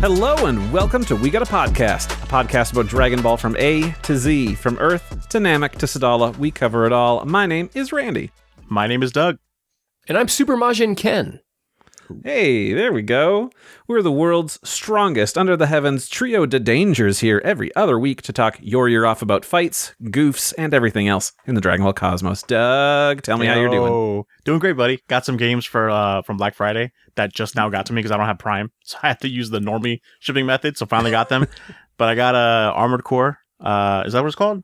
Hello and welcome to We Got a Podcast, a podcast about Dragon Ball from A to Z, from Earth to Namek to Sadala. We cover it all. My name is Randy. My name is Doug. And I'm Super Majin Ken. Hey, there we go. We're the world's strongest under the heavens trio de dangers here every other week to talk your ear off about fights, goofs, and everything else in the Dragon Ball cosmos. Doug, tell me how you're doing. Doing great, buddy. Got some games from Black Friday that just now got to me because I don't have Prime, so I had to use the normie shipping method. So finally got them. But I got Armored Core. Is that what it's called?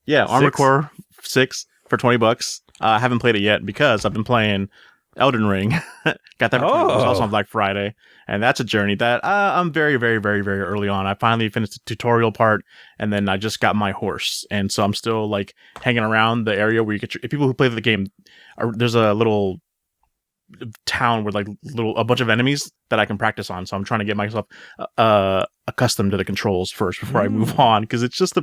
Yeah, Armored Core 6 for $20. I haven't played it yet because I've been playing Elden Ring. Got that for $20 also on Black Friday, and that's a journey that I'm very, very, very, very early on. I finally finished the tutorial part, and then I just got my horse, and so I'm still like hanging around the area where you get people who play the game. There's a little town with like a bunch of enemies that I can practice on, so I'm trying to get myself accustomed to the controls first before I move on, because it's just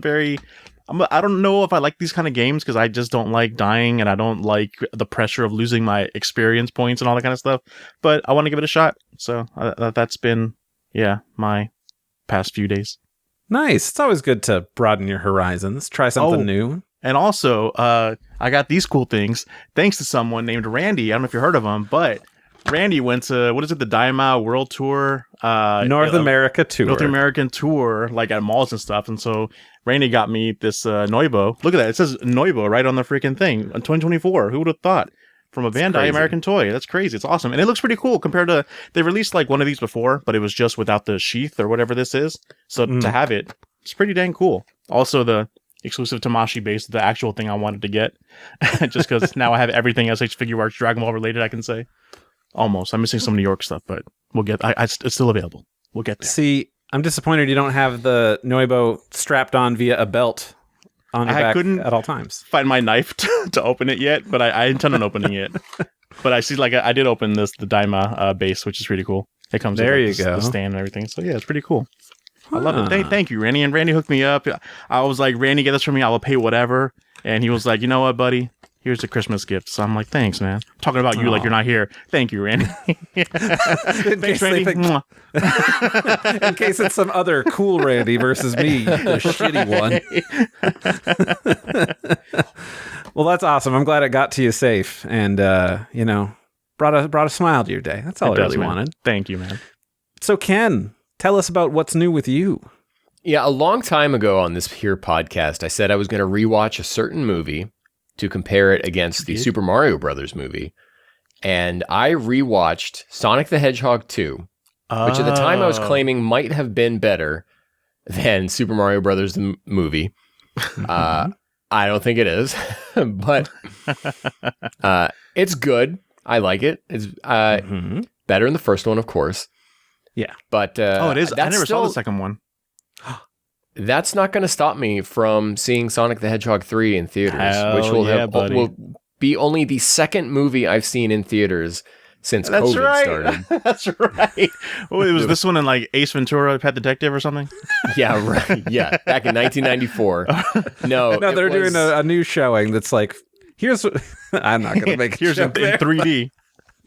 I don't know if I like these kind of games because I just don't like dying and I don't like the pressure of losing my experience points and all that kind of stuff. But I want to give it a shot. So that's been, my past few days. Nice. It's always good to broaden your horizons. Try something new. And also, I got these cool things thanks to someone named Randy. I don't know if you heard of him, but Randy went to, the Daima World Tour? North American Tour, like at malls and stuff. And so Randy got me this Nyoibo. Look at that. It says Nyoibo right on the freaking thing. In 2024. Who would have thought? From a Bandai American toy. That's crazy. It's awesome. And it looks pretty cool compared to, they released like one of these before, but it was just without the sheath or whatever this is. So to have it, it's pretty dang cool. Also the exclusive Tamashii base, the actual thing I wanted to get. Just because now I have everything SH Figure Arts Dragon Ball related, I can say. Almost. I'm missing some New York stuff, but we'll get. It's still available. We'll get there. See, I'm disappointed you don't have the Nyoibo strapped on via a belt on your back at all times. Find my knife to open it yet, but I intend on opening it. But I see, like, I did open the Daima base, which is pretty cool. It comes with the stand and everything. So yeah, it's pretty cool. I love it. Thank you, Randy. And Randy hooked me up. I was like, Randy, get this for me. I will pay whatever. And he was like, you know what, buddy? Here's a Christmas gift. So I'm like, thanks, man. I'm talking about you like you're not here. Thank you, Randy. Thanks, Randy. In case it's some other cool Randy versus me, the shitty one. Well, that's awesome. I'm glad it got to you safe and, brought a smile to your day. That's all I really wanted. Thank you, man. So, Ken, tell us about what's new with you. Yeah, a long time ago on this here podcast, I said I was going to rewatch a certain movie to compare it against the Super Mario Brothers movie. And I rewatched Sonic the Hedgehog 2, which at the time I was claiming might have been better than Super Mario Brothers the movie. I don't think it is, but it's good. I like it. It's better than the first one, of course. Yeah. But it is. I never saw the second one. That's not going to stop me from seeing Sonic the Hedgehog 3 in theaters, which will be only the second movie I've seen in theaters since COVID started. That's right. Oh, it was this one in like Ace Ventura, Pet Detective or something? Yeah, right. Yeah, back in 1994. No, they're doing a new showing that's like, here's what... I'm not going to make here's in 3D.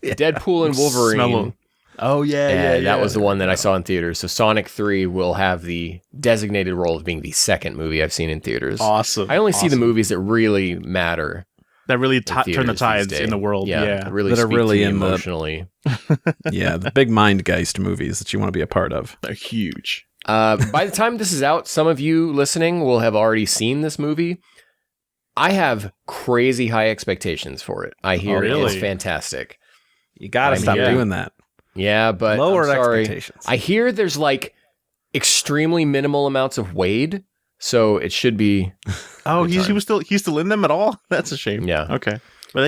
Deadpool and Wolverine. Oh, yeah. That was the one that I saw in theaters. So Sonic 3 will have the designated role of being the second movie I've seen in theaters. Awesome. I only see the movies that really matter. That really turn the tides in the world. Yeah. Really that are really emotionally. The big Mindgeist movies that you want to be a part of. They're huge. By the time this is out, some of you listening will have already seen this movie. I have crazy high expectations for it. I hear it's fantastic. You got to stop doing that. Yeah, but lower expectations. I hear there's like extremely minimal amounts of Wade, so it should be. Oh, he's still in them at all? That's a shame. Yeah. Okay. But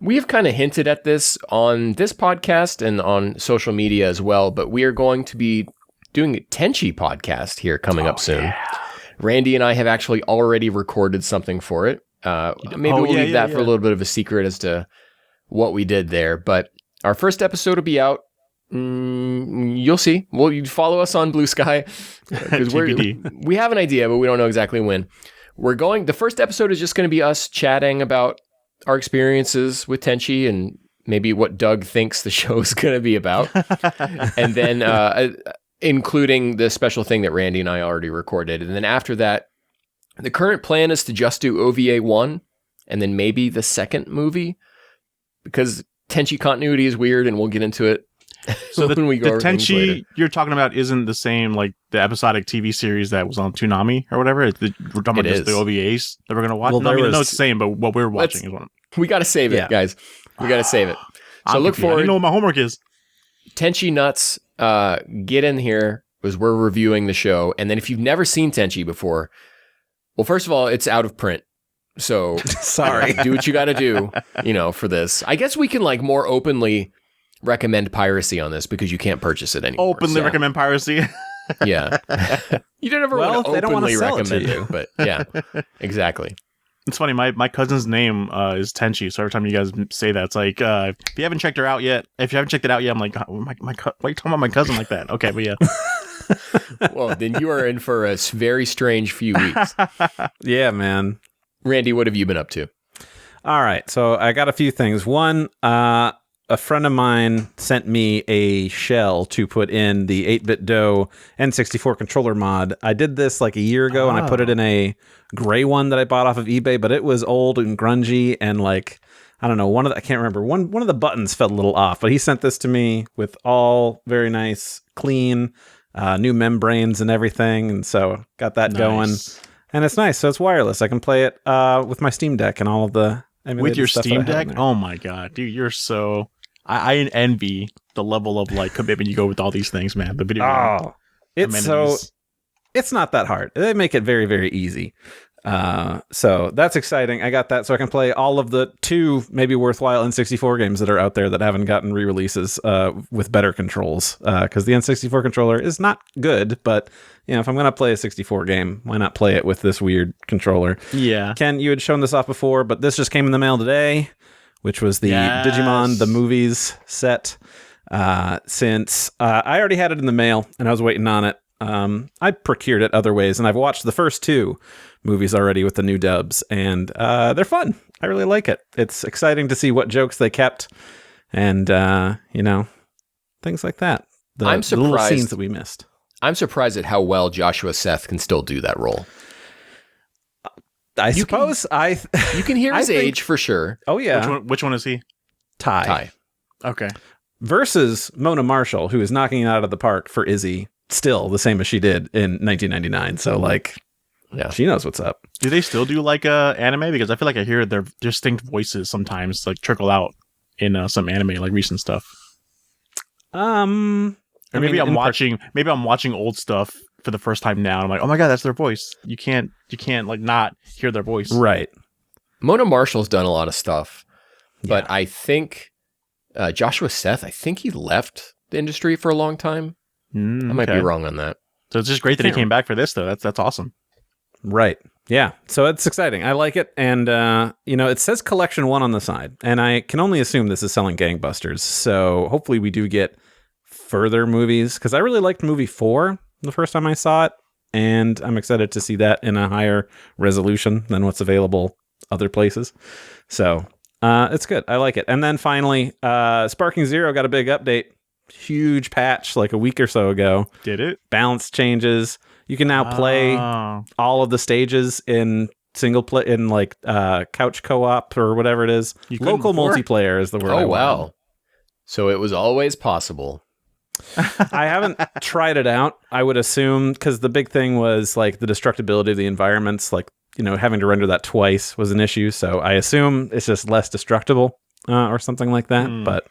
we have kind of hinted at this on this podcast and on social media as well, but we are going to be doing a Tenchi podcast here coming up soon. Yeah. Randy and I have actually already recorded something for it. Maybe we'll leave that for a little bit of a secret as to what we did there, but our first episode will be out. You'll see. Well, you follow us on Blue Sky because we have an idea, but we don't know exactly when. The first episode is just going to be us chatting about our experiences with Tenchi and maybe what Doug thinks the show is going to be about. And then including the special thing that Randy and I already recorded. And then after that, the current plan is to just do OVA 1 and then maybe the second movie, because Tenchi continuity is weird, and we'll get into it. So the Tenchi you're talking about isn't the same like the episodic TV series that was on Toonami or whatever. We're talking about just the OVAs that we're going to watch. Well, no, it's the same, but what we're watching is one. We got to save it, guys. We got to save it. So look forward. I don't know what my homework is. Tenchi nuts, get in here as we're reviewing the show. And then if you've never seen Tenchi before, well, first of all, it's out of print. So sorry, do what you got to do, for this. I guess we can like more openly recommend piracy on this because you can't purchase it anymore. Openly recommend piracy. Yeah. You don't ever want to openly recommend it, but yeah, exactly. It's funny. My cousin's name is Tenchi, so every time you guys say that, it's like if you haven't checked it out yet, I'm like, why are you talking about my cousin like that? Okay, but yeah. Well, then you are in for a very strange few weeks. Yeah, man. Randy, what have you been up to? All right, so I got a few things. One, a friend of mine sent me a shell to put in the 8-bit Do N64 controller mod. I did this like a year ago, and I put it in a gray one that I bought off of eBay, but it was old and grungy, and like, I don't know, I can't remember. One of the buttons felt a little off, but he sent this to me with all very nice, clean, new membranes and everything, and so got that going. And it's nice, so it's wireless. I can play it with my Steam Deck and all of the with your Steam Deck. Oh my god, dude, you're so. I envy the level of like commitment you go with all these things, man. The video. Oh, it's not that hard. They make it very, very easy. So that's exciting. I got that, so I can play all of the 2 maybe worthwhile N64 games that are out there that haven't gotten re-releases with better controls. Because the N64 controller is not good, but if I'm gonna play a 64 game, why not play it with this weird controller? Yeah. Ken, you had shown this off before, but this just came in the mail today, which was the Digimon the Movies set. Since I already had it in the mail and I was waiting on it, I procured it other ways, and I've watched the first 2 movies already with the new dubs, and they're fun. I really like it. It's exciting to see what jokes they kept, and things like that. I'm surprised, the little scenes that we missed. I'm surprised at how well Joshua Seth can still do that role. You can hear his age for sure. Oh yeah. Which one is he? Tai. Okay. Versus Mona Marshall, who is knocking it out of the park for Izzy, still the same as she did in 1999. So like, yeah, she knows what's up. Do they still do like anime? Because I feel like I hear their distinct voices sometimes like trickle out in some anime, like recent stuff. Or maybe I'm watching old stuff for the first time now. I'm like, oh my god, that's their voice. You can't like not hear their voice. Right. Mona Marshall's done a lot of stuff, but I think Joshua Seth, I think he left the industry for a long time. I might be wrong on that. So it's just great that he came back for this, though. That's awesome. Right. Yeah. So it's exciting. I like it. And, it says Collection 1 on the side. And I can only assume this is selling gangbusters. So hopefully we do get further movies. Because I really liked movie 4 the first time I saw it. And I'm excited to see that in a higher resolution than what's available other places. So it's good. I like it. And then finally, Sparking Zero got a big update. Huge patch like a week or so ago. Did it? Balance changes. You can now play all of the stages in single play in like couch co-op or whatever it is. Local multiplayer is the word. Oh wow! So it was always possible. I haven't tried it out. I would assume because the big thing was like the destructibility of the environments. Like having to render that twice was an issue. So I assume it's just less destructible or something like that. But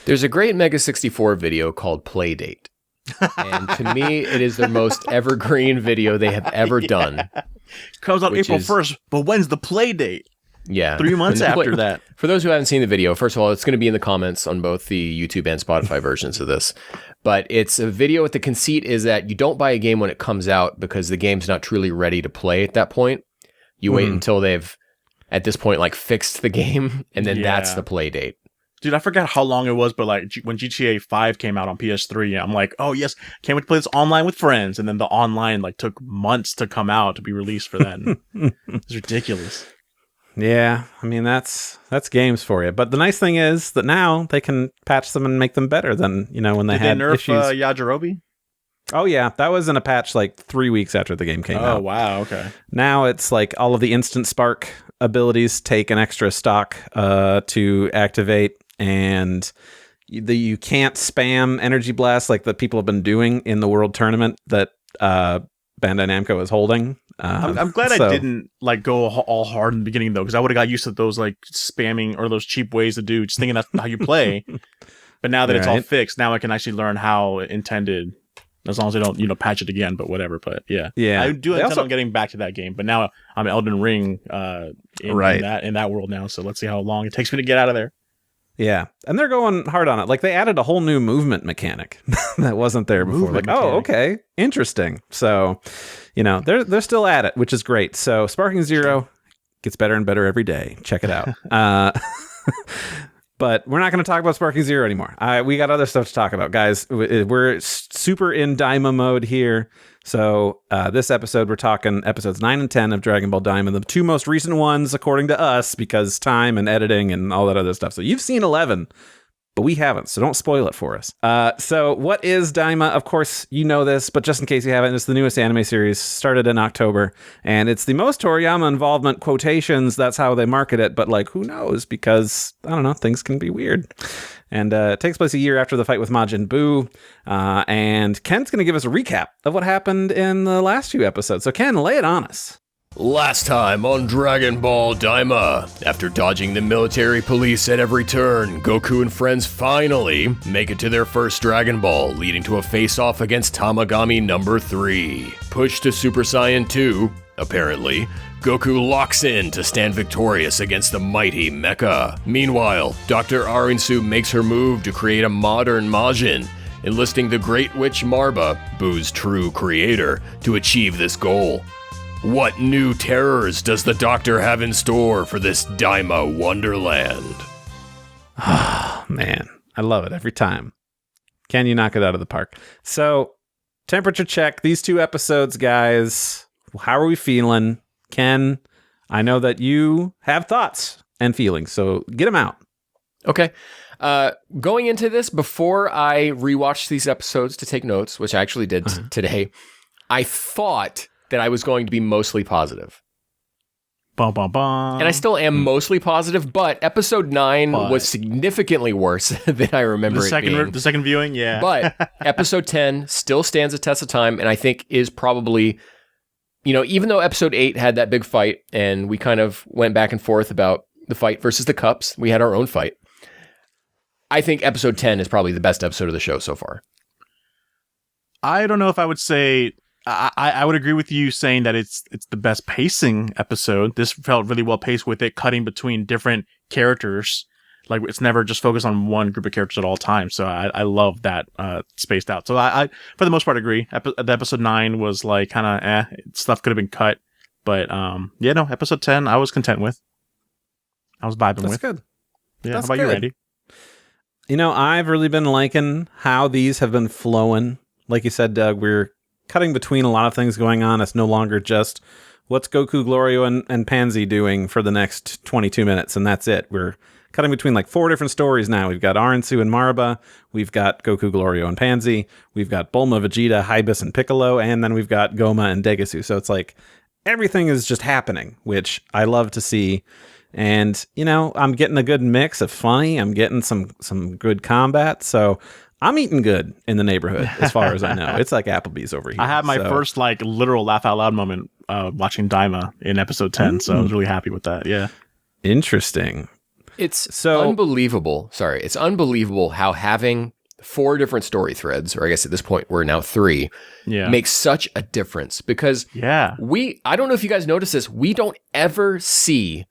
there's a great Mega 64 video called Playdate. And to me, it is the most evergreen video they have ever done. Comes out April 1st, but when's the play date? Yeah. 3 months after that. For those who haven't seen the video, first of all, it's going to be in the comments on both the YouTube and Spotify versions of this. But it's a video with the conceit is that you don't buy a game when it comes out because the game's not truly ready to play at that point. You wait until they've, at this point, like fixed the game, and then that's the play date. Dude, I forgot how long it was, but like when GTA 5 came out on PS3, I'm like, oh yes, can't wait to play this online with friends. And then the online like took months to come out to be released for that. It's ridiculous. Yeah, I mean that's games for you. But the nice thing is that now they can patch them and make them better than when they had nerf, issues. Yajirobe? Oh yeah, that was in a patch like 3 weeks after the game came out. Oh wow, okay. Now it's like all of the instant spark abilities take an extra stock to activate, and you can't spam energy blast like the people have been doing in the world tournament that Bandai Namco is holding. I'm glad I didn't like go all hard in the beginning though, because I would have got used to those like spamming or those cheap ways to do, just thinking that's how you play. But now that it's all fixed, now I can actually learn how it intended. As long as they don't, patch it again, but whatever. But yeah, I do intend on getting back to that game. But now I'm Elden Ring in that world now. So let's see how long it takes me to get out of there. Yeah, and they're going hard on it. Like they added a whole new movement mechanic that wasn't there before. Okay, interesting. So, they're still at it, which is great. So Sparking Zero gets better and better every day. Check it out. But we're not going to talk about Sparking Zero anymore. We got other stuff to talk about, guys. We're super in Daima mode here. So this episode, we're talking episodes 9 and 10 of Dragon Ball Daima, the two most recent ones, according to us, because time and editing and all that other stuff. So you've seen 11, but we haven't, so don't spoil it for us. So what is Daima? Of course, you know this, but just in case you haven't, it's the newest anime series, started in October, and it's the most Toriyama involvement quotations. That's how they market it, but who knows? Because, I don't know, things can be weird. And it takes place a year after the fight with Majin Buu, and Ken's going to give us a recap of what happened in the last few episodes. So Ken, lay it on us. Last time on Dragon Ball Daima, after dodging the military police at every turn, Goku and friends finally make it to their first Dragon Ball, leading to a face-off against Tamagami number 3. Pushed to Super Saiyan 2, apparently, Goku locks in to stand victorious against the mighty Mecha. Meanwhile, Dr. ARINSU makes her move to create a modern Majin, enlisting the Great Witch Marba, Buu's true creator, to achieve this goal. What new terrors does the Doctor have in store for this Daima Wonderland? Oh, man. I love it every time. Can you knock it out of the park? So, temperature check. These 2 episodes, guys. How are we feeling? Ken, I know that you have thoughts and feelings, so get them out. Okay. Going into this, before I rewatched these episodes to take notes, which I actually did today, I thought that I was going to be mostly positive. Bum, bum, bum. And I still am mostly positive, but episode 9 was significantly worse than I remember the second viewing, yeah. But episode 10 still stands a test of time, and I think is probably, even though episode 8 had that big fight, and we kind of went back and forth about the fight versus the cups, we had our own fight. I think episode 10 is probably the best episode of the show so far. I don't know if I would say... I would agree with you saying that it's the best pacing episode. This felt really well paced with it cutting between different characters. Like it's never just focused on one group of characters at all times. So I love that spaced out. So I for the most part agree. The episode 9 was like kind of stuff could have been cut, but episode 10 I was content with. I was vibing with. That's good. Yeah. How about you, Randy? I've really been liking how these have been flowing. Like you said, Doug, we're cutting between a lot of things going on. It's no longer just what's Goku, Glorio, and Pansy doing for the next 22 minutes, and that's it. We're cutting between like 4 different stories now. We've got ARINSU and Marba, we've got Goku, Glorio, and Pansy, we've got Bulma, Vegeta, Hybis, and Piccolo, and then we've got Goma and Degasu. So it's like everything is just happening, which I love to see. And, I'm getting a good mix of funny. I'm getting some good combat. So I'm eating good in the neighborhood, as far as I know. It's like Applebee's over here. I had my first like literal laugh out loud moment watching Daima in episode 10, so I was really happy with that. Yeah, interesting. It's unbelievable. Sorry, it's unbelievable how having 4 different story threads, or I guess at this point we're now 3, makes such a difference. Because I don't know if you guys notice this, we don't ever see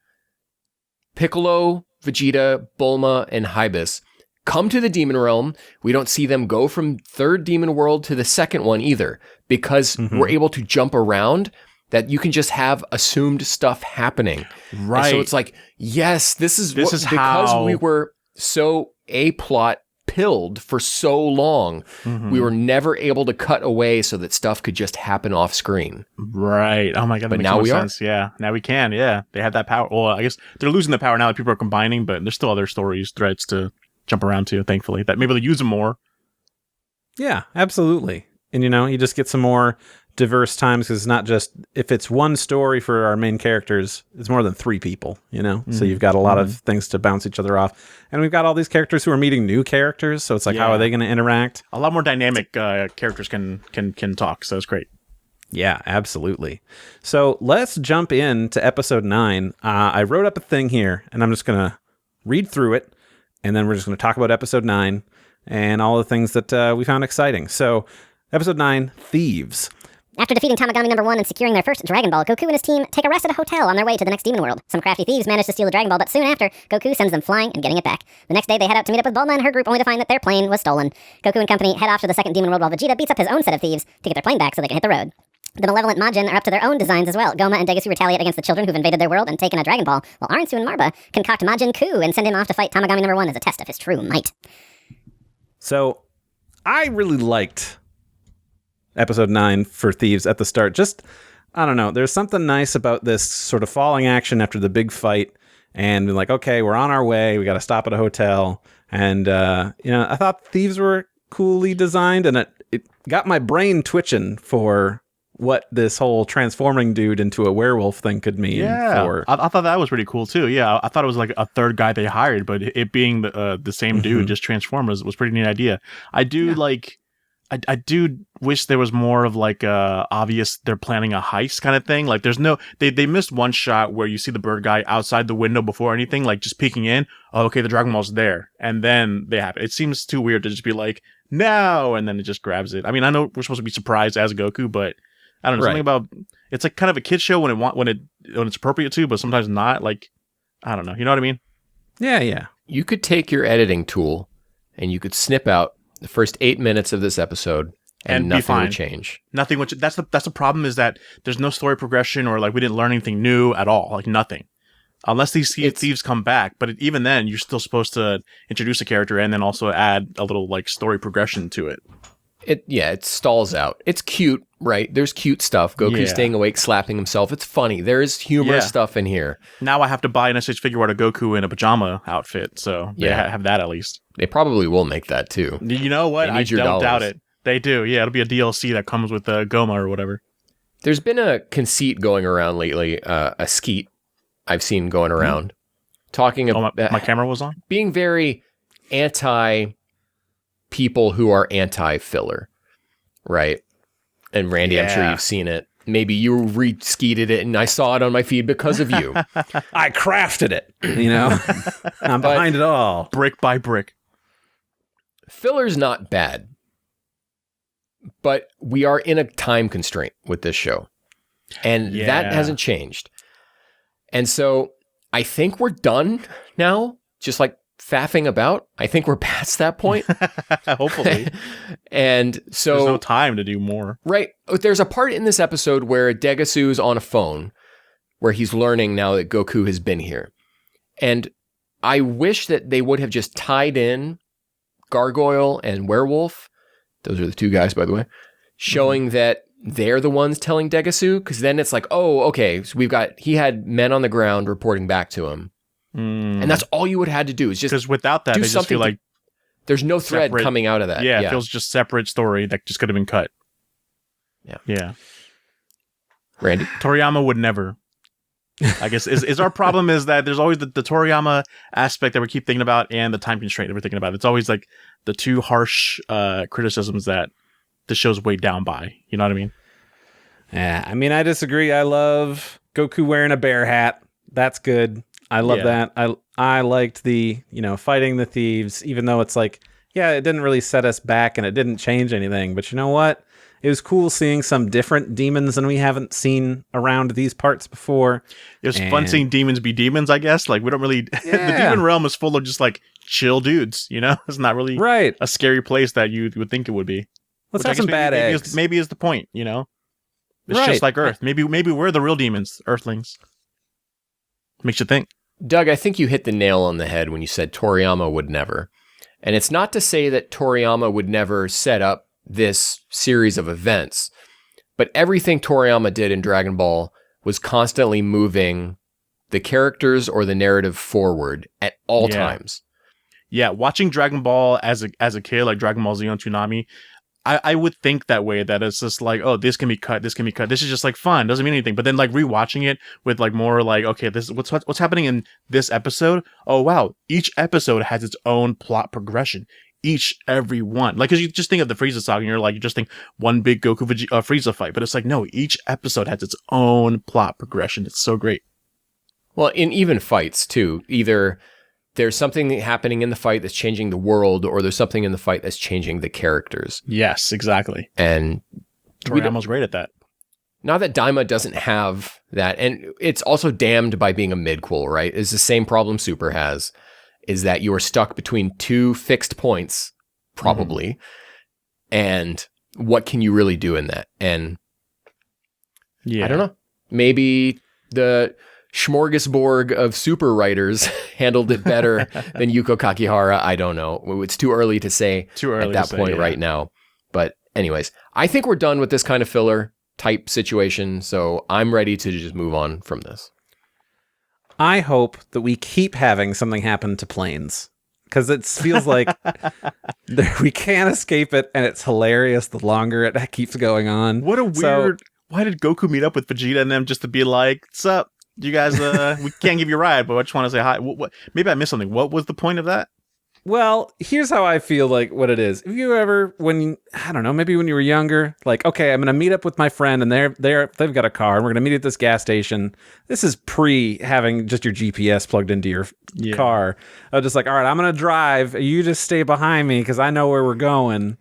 Piccolo, Vegeta, Bulma, and Hybis come to the demon realm. We don't see them go from 3rd demon world to the 2nd one either, because we're able to jump around, that you can just have assumed stuff happening. Right. And so it's like, yes, this is because we were so A-plot pilled for so long. We were never able to cut away so that stuff could just happen off screen. Right. Oh my god. That But makes now more we are. sense. Yeah. Now we can. Yeah. They have that power. Well, I guess they're losing the power now that people are combining, but there's still other stories, threads to jump around to, thankfully. That maybe they'll use them more. Yeah, absolutely. And, you just get some more diverse times because it's not just, if it's one story for our main characters, it's more than 3 people, So you've got a lot of things to bounce each other off. And we've got all these characters who are meeting new characters. So it's like, how are they going to interact? A lot more dynamic characters can talk. So it's great. Yeah, absolutely. So let's jump into episode 9. I wrote up a thing here, and I'm just going to read through it, and then we're just going to talk about episode 9 and all the things that we found exciting. So episode 9, Thieves. After defeating Tamagami number 1 and securing their first Dragon Ball, Goku and his team take a rest at a hotel on their way to the next demon world. Some crafty thieves manage to steal the Dragon Ball, but soon after, Goku sends them flying and getting it back. The next day, they head out to meet up with Bulma and her group, only to find that their plane was stolen. Goku and company head off to the second demon world while Vegeta beats up his own set of thieves to get their plane back so they can hit the road. The malevolent Majin are up to their own designs as well. Goma and Degasu retaliate against the children who've invaded their world and taken a Dragon Ball, while Arinsu and Marba concoct Majin Coo and send him off to fight Tamagami number 1 as a test of his true might. So I really liked episode 9 for Thieves at the start. Just, I don't know, there's something nice about this sort of falling action after the big fight, and like, okay, we're on our way, we got to stop at a hotel, and I thought Thieves were coolly designed, and it got my brain twitching for what this whole transforming dude into a werewolf thing could mean. Yeah, I thought that was pretty cool too. Yeah, I thought it was like a third guy they hired, but it being the same dude just transformed was pretty neat idea. I do like. I do wish there was more of like obvious they're planning a heist kind of thing. Like there's no they missed one shot where you see the bird guy outside the window before anything, like just peeking in. Oh, okay, the Dragon Ball's there, and then they have it. It seems too weird to just be like no, and then it just grabs it. I mean, I know we're supposed to be surprised as Goku, but I don't know, something about it's like kind of a kid show when it's appropriate to, but sometimes not. Like I don't know, you know what I mean? Yeah. You could take your editing tool and you could snip out the first 8 minutes of this episode and nothing would change. Nothing would. That's the problem, is that there's no story progression, or like we didn't learn anything new at all. Like nothing, unless these thieves come back. But even then, you're still supposed to introduce a character and then also add a little like story progression to it. It stalls out. It's cute, right? There's cute stuff. Goku staying awake, slapping himself. It's funny. There is humorous stuff in here. Now I have to buy an SH figure out of Goku in a pajama outfit, so they have that at least. They probably will make that too. You know what? I don't doubt it. They do. Yeah, it'll be a DLC that comes with Goma or whatever. There's been a conceit going around lately, a skeet I've seen going around, talking about... my camera was on? Being very anti... people who are anti-filler, right? And Randy, I'm sure you've seen it. Maybe you re-skeeted it and I saw it on my feed because of you. I crafted it, I'm behind it all. Brick by brick. Filler's not bad, but we are in a time constraint with this show. And that hasn't changed. And so I think we're done now, just like faffing about. I think we're past that point. Hopefully. And so there's no time to do more. Right. There's a part in this episode where Degasu's on a phone where he's learning now that Goku has been here. And I wish that they would have just tied in Gargoyle and Werewolf. Those are the 2 guys, by the way, showing that they're the ones telling Degasu, because then it's like, oh, okay, so he had men on the ground reporting back to him. And that's all you would have had to do, is just, because without that, they just feel like there's no thread coming out of that. Yeah, it feels just separate story that just could have been cut. Yeah. Randy? Toriyama would never. I guess is our problem is that there's always the Toriyama aspect that we keep thinking about and the time constraint that we're thinking about. It's always like the 2 harsh criticisms that the show's weighed down by. You know what I mean? Yeah, I mean, I disagree. I love Goku wearing a bear hat. That's good. I love that. I liked the, fighting the thieves, even though it's like, it didn't really set us back and it didn't change anything. But you know what? It was cool seeing some different demons than we haven't seen around these parts before. It was fun seeing demons be demons, I guess. Like, we don't really... the demon realm is full of just, like, chill dudes, It's not really a scary place that you would think it would be. Let's have some bad eggs. Maybe is the point, It's just like Earth. Maybe we're the real demons, Earthlings. Makes you think. Doug, I think you hit the nail on the head when you said Toriyama would never. And it's not to say that Toriyama would never set up this series of events, but everything Toriyama did in Dragon Ball was constantly moving the characters or the narrative forward at all times. Yeah, watching Dragon Ball as a kid, like Dragon Ball Z on Toonami, I would think that way, that it's just like, oh, this can be cut, this is just like fun, doesn't mean anything. But then like rewatching it with like more like, okay, this what's happening in this episode. Oh wow, each episode has its own plot progression. Every one, like, because you just think of the Frieza saga and you just think one big Goku Frieza fight, but it's like, no, each episode has its own plot progression. It's so great. Well, in even fights too, either there's something happening in the fight that's changing the world, or there's something in the fight that's changing the characters. Yes, exactly. And Toriyama's great at that. Not that Daima doesn't have that, and it's also damned by being a midquel, right? It's the same problem Super has, is that you are stuck between two fixed points, probably, and what can you really do in that? And I don't know. Maybe the smorgasbord of super writers handled it better than Yuko Kakihara. I don't know. It's too early to say at that point right now. But anyways, I think we're done with this kind of filler type situation, so I'm ready to just move on from this. I hope that we keep having something happen to planes, because it feels like we can't escape it, and it's hilarious the longer it keeps going on. What a weird... Why did Goku meet up with Vegeta and them just to be like, "What's up, you guys? We can't give you a ride, but I just want to say hi." What? Maybe I missed something. What was the point of that? Well, here's how I feel like what it is. If you ever, I don't know, maybe when you were younger, like, okay, I'm going to meet up with my friend and they've got a car and we're going to meet at this gas station. This is pre having just your GPS plugged into your car. I was just like, all right, I'm going to drive. You just stay behind me because I know where we're going.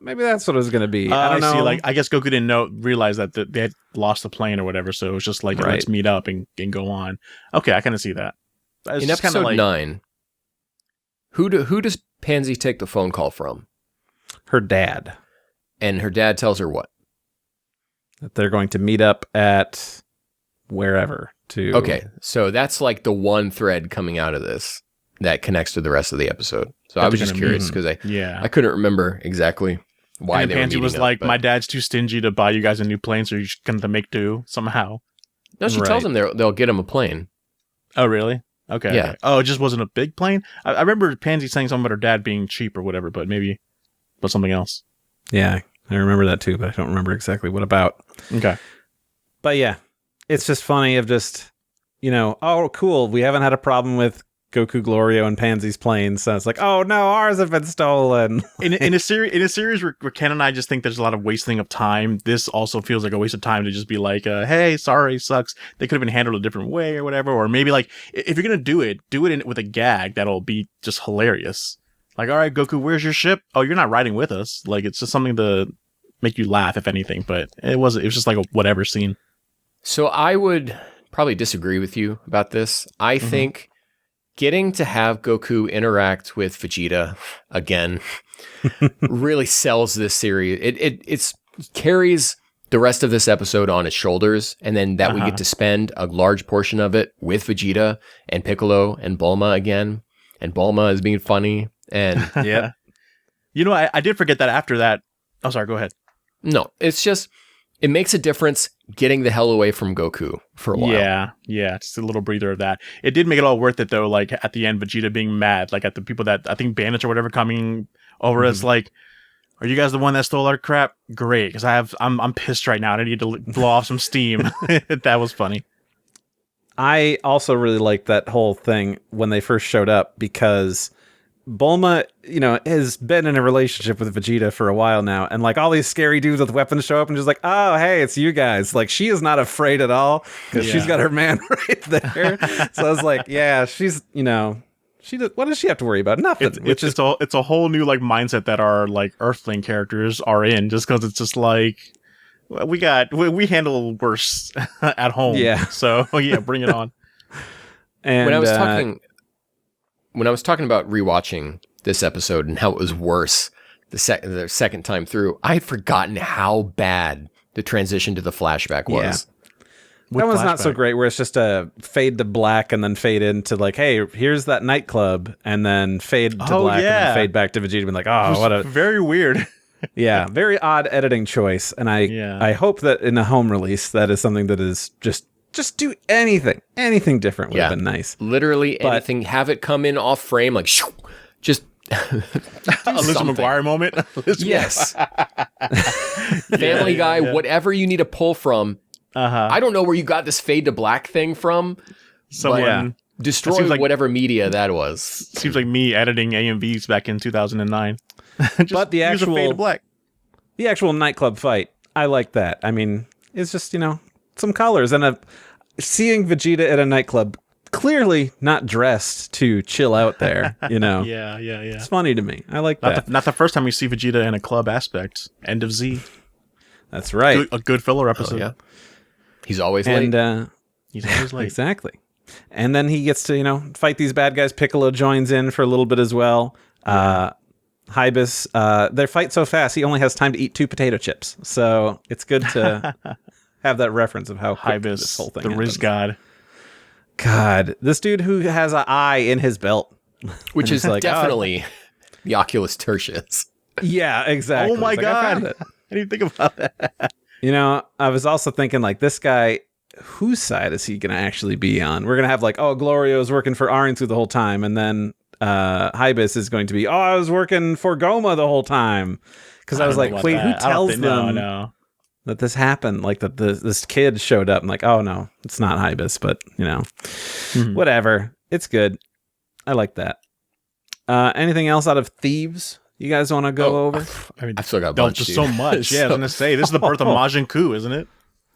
Maybe that's what it was going to be. I don't know. See, like, I guess Goku didn't realize that they had lost the plane or whatever. So it was just like, let's meet up and go on. Okay, I kind of see that. It's in episode 9, who does Pansy take the phone call from? Her dad. And her dad tells her what? That they're going to meet up at wherever. Okay, so that's like the one thread coming out of this that connects to the rest of the episode. So I was just curious because I couldn't remember exactly why they were meeting Pansy was up, like, but my dad's too stingy to buy you guys a new plane, so you're just going to make do somehow. No, she tells them they'll get him a plane. Oh, really? Okay. Yeah. Okay. Oh, it just wasn't a big plane? I remember Pansy saying something about her dad being cheap or whatever, but maybe about something else. Yeah, I remember that too, but I don't remember exactly what about. Okay. But yeah, it's just funny of just, oh, cool, we haven't had a problem with Goku, Glorio, and Pansy's planes, so it's like, oh no, ours have been stolen. in a series where Ken and I just think there's a lot of wasting of time, this also feels like a waste of time to just be like, hey, sorry, sucks. They could have been handled a different way or whatever. Or maybe like, if you're gonna do it with a gag that'll be just hilarious. Like, all right, Goku, where's your ship? Oh, you're not riding with us. Like, it's just something to make you laugh, if anything. But it was just like a whatever scene. So I would probably disagree with you about this. I think getting to have Goku interact with Vegeta again really sells this series. It carries the rest of this episode on its shoulders, and then that we get to spend a large portion of it with Vegeta and Piccolo and Bulma again, and Bulma is being funny. And yeah, I did forget that after that. Oh, sorry, go ahead. No, it's just, it makes a difference getting the hell away from Goku for a while. Yeah, just a little breather of that. It did make it all worth it though. Like at the end, Vegeta being mad, like at the people that I think bandits or whatever coming over. It's like, are you guys the one that stole our crap? Great, because I'm pissed right now. I need to blow off some steam. That was funny. I also really liked that whole thing when they first showed up, because Bulma, has been in a relationship with Vegeta for a while now, and like all these scary dudes with weapons show up and just like, oh, hey, it's you guys. Like, she is not afraid at all because she's got her man right there. So I was like, yeah, she's, what does she have to worry about? Nothing. It's a whole new like mindset that our like Earthling characters are in, just because it's just like, we handle worse at home. Yeah. So yeah, bring it on. And when I was talking about rewatching this episode and how it was worse the second time through, I had forgotten how bad the transition to the flashback was. That one's not so great, where it's just a fade to black and then fade into like, hey, here's that nightclub, and then fade to black and then fade back to Vegeta, being like, oh, what a very weird. Yeah, very odd editing choice, and I hope that in a home release that is something that is just do anything different would have been nice. Literally anything. Have it come in off frame, like shoo, just Elizabeth McGuire moment. Yes. Family Guy, whatever you need to pull from. I don't know where you got this fade to black thing from. Someone destroy whatever media that was. Seems like me editing AMVs back in 2009. But the actual fade to black. The actual nightclub fight, I like that. I mean, it's just, some colors and seeing Vegeta at a nightclub, clearly not dressed to chill out there, Yeah. It's funny to me. I like that. Not the first time we see Vegeta in a club aspect. End of Z. That's right. A good filler episode. Oh, yeah. He's always late. He's always late. Exactly. And then he gets to, fight these bad guys. Piccolo joins in for a little bit as well. Hybis, they fight so fast, he only has time to eat 2 potato chips. So it's good to have that reference of how quick this whole thing the happens. Riz God. God, this dude who has an eye in his belt. Which is like, definitely the Oculus Tertius. Yeah, exactly. Oh my God. I didn't think about that. I was also thinking, like, this guy, whose side is he going to actually be on? We're going to have, like, Glorio's working for ARINSU the whole time, and then Hybis is going to be, I was working for Goma the whole time. Because I was like, wait, who tells them that this happened? Like, that this kid showed up. I'm like, oh, no, it's not Hybis, but, whatever. It's good. I like that. Anything else out of Thieves you guys want to go over? I mean, I've still got a bunch. Just so much. Yeah, I was going to say, this is the birth of Majin Coo, isn't it?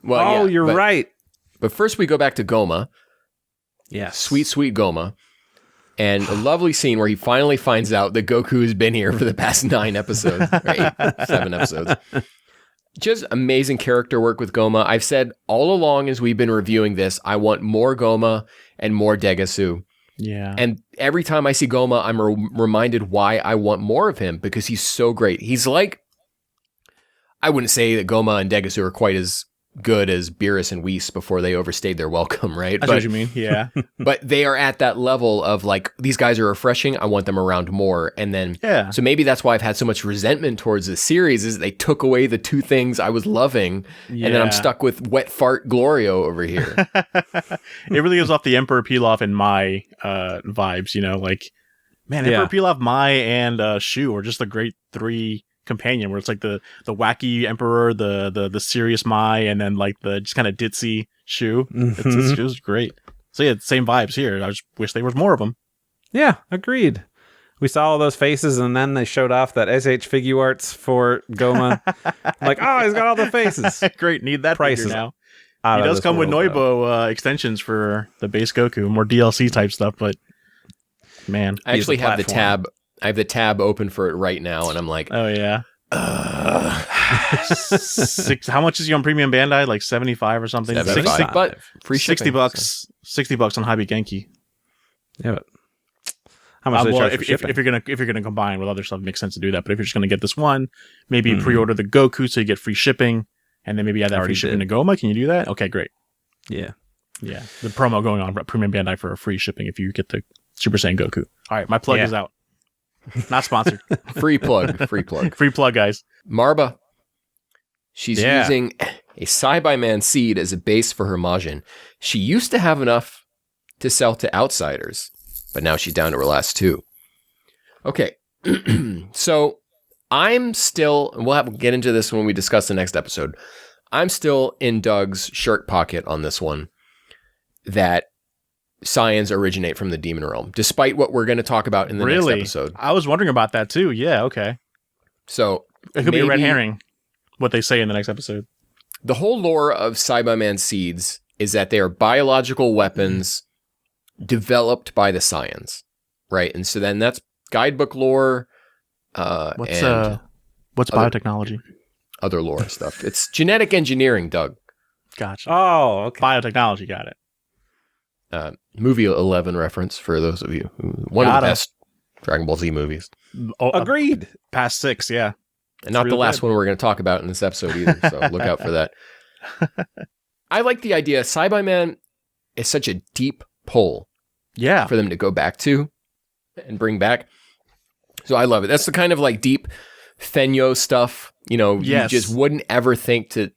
Well, you're right. But first we go back to Goma. Yeah. Sweet Goma. And a lovely scene where he finally finds out that Goku has been here for the past 9 episodes. Or 7 episodes. Just amazing character work with Goma. I've said all along as we've been reviewing this, I want more Goma and more Degasu. Yeah. And every time I see Goma, I'm reminded why I want more of him, because he's so great. He's like, I wouldn't say that Goma and Degasu are quite as good as Beerus and Whis before they overstayed their welcome, right? I see what you mean, yeah. But they are at that level of like, these guys are refreshing, I want them around more. And then, so maybe that's why I've had so much resentment towards this series, is they took away the 2 things I was loving, and then I'm stuck with wet fart Glorio over here. It really gives off the Emperor Pilaf and Mai vibes, like, man, Emperor Pilaf, Mai, and Shu are just a great 3 companion, where it's like the wacky Emperor, the serious Mai, and then like the just kind of ditzy Shu. It's just great. So yeah, same vibes here. I just wish there was more of them. Yeah, agreed. We saw all those faces, and then they showed off that SH figure arts for Goma. Like, he's got all the faces. Great, need that prices figure now. He does come with Nyoibo extensions for the base Goku, more DLC type stuff, but man, I actually have the tab. I have the tab open for it right now, and I'm like, oh yeah. How much is he on Premium Bandai? Like 75 or something. 75, but free shipping. $60. $60 on Hobby Genki. Yeah. But how much do they charge for shipping? If you're gonna combine with other stuff, it makes sense to do that. But if you're just gonna get this one, maybe pre-order the Goku so you get free shipping, and then maybe add that free shipping to Goma. Can you do that? Okay, great. Yeah. Yeah. The promo going on Premium Bandai for free shipping if you get the Super Saiyan Goku. All right, my plug is out. Not sponsored. Free plug, guys. Marba. She's using a Saibai-Man seed as a base for her Majin. She used to have enough to sell to outsiders, but now she's down to her last 2. Okay. So I'm still, and we'll get into this when we discuss the next episode. I'm still in Doug's shirt pocket on this one, that Saiyans originate from the demon realm, despite what we're going to talk about in the next episode. I was wondering about that too. Yeah, okay. So it could be a red herring, what they say in the next episode. The whole lore of Saibai-Man seeds is that they are biological weapons developed by the Saiyans, right? And so then that's guidebook lore. What's biotechnology? Other lore stuff. It's genetic engineering, Doug. Gotcha. Oh, okay. Biotechnology, got it. Movie 11 reference for those of you. One of the best Dragon Ball Z movies. Agreed. Past 6, yeah. And not the last one we're going to talk about in this episode either, so look out for that. I like the idea. Cyberman is such a deep pull for them to go back to and bring back. So I love it. That's the kind of like deep Fenyo stuff, you just wouldn't ever think to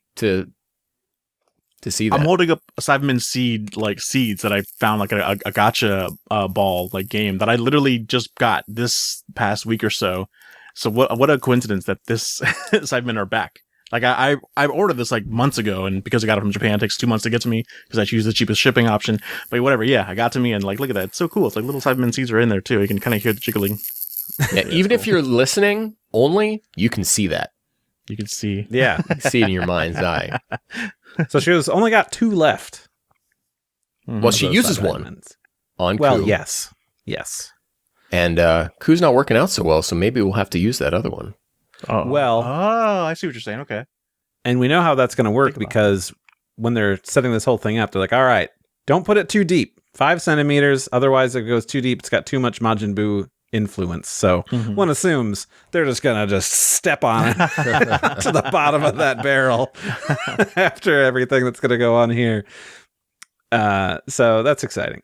see that. I'm holding up a Cyberman seeds that I found like a gotcha ball like game that I literally just got this past week or so. So what a coincidence that this Cybermen are back. Like I ordered this like months ago, and because I got it from Japan, it takes 2 months to get to me because I choose the cheapest shipping option. But whatever, I got to me, and like look at that, it's so cool. It's like little Cyberman seeds are in there too. You can kind of hear the jiggling. Yeah, even if you're listening only, you can see that. You can see, see it in your mind's eye. So she's only got 2 left. Well, she uses one on Well, Koo. yes. And Koo's not working out so well, so maybe we'll have to use that other one. I see what you're saying. Okay. And we know how that's going to work because when they're setting this whole thing up, they're like, all right, don't put it too deep. 5 centimeters. Otherwise, if it goes too deep, it's got too much Majin Buu influence. So one assumes they're just going to just step on it to the bottom of that barrel after everything that's going to go on here. So that's exciting.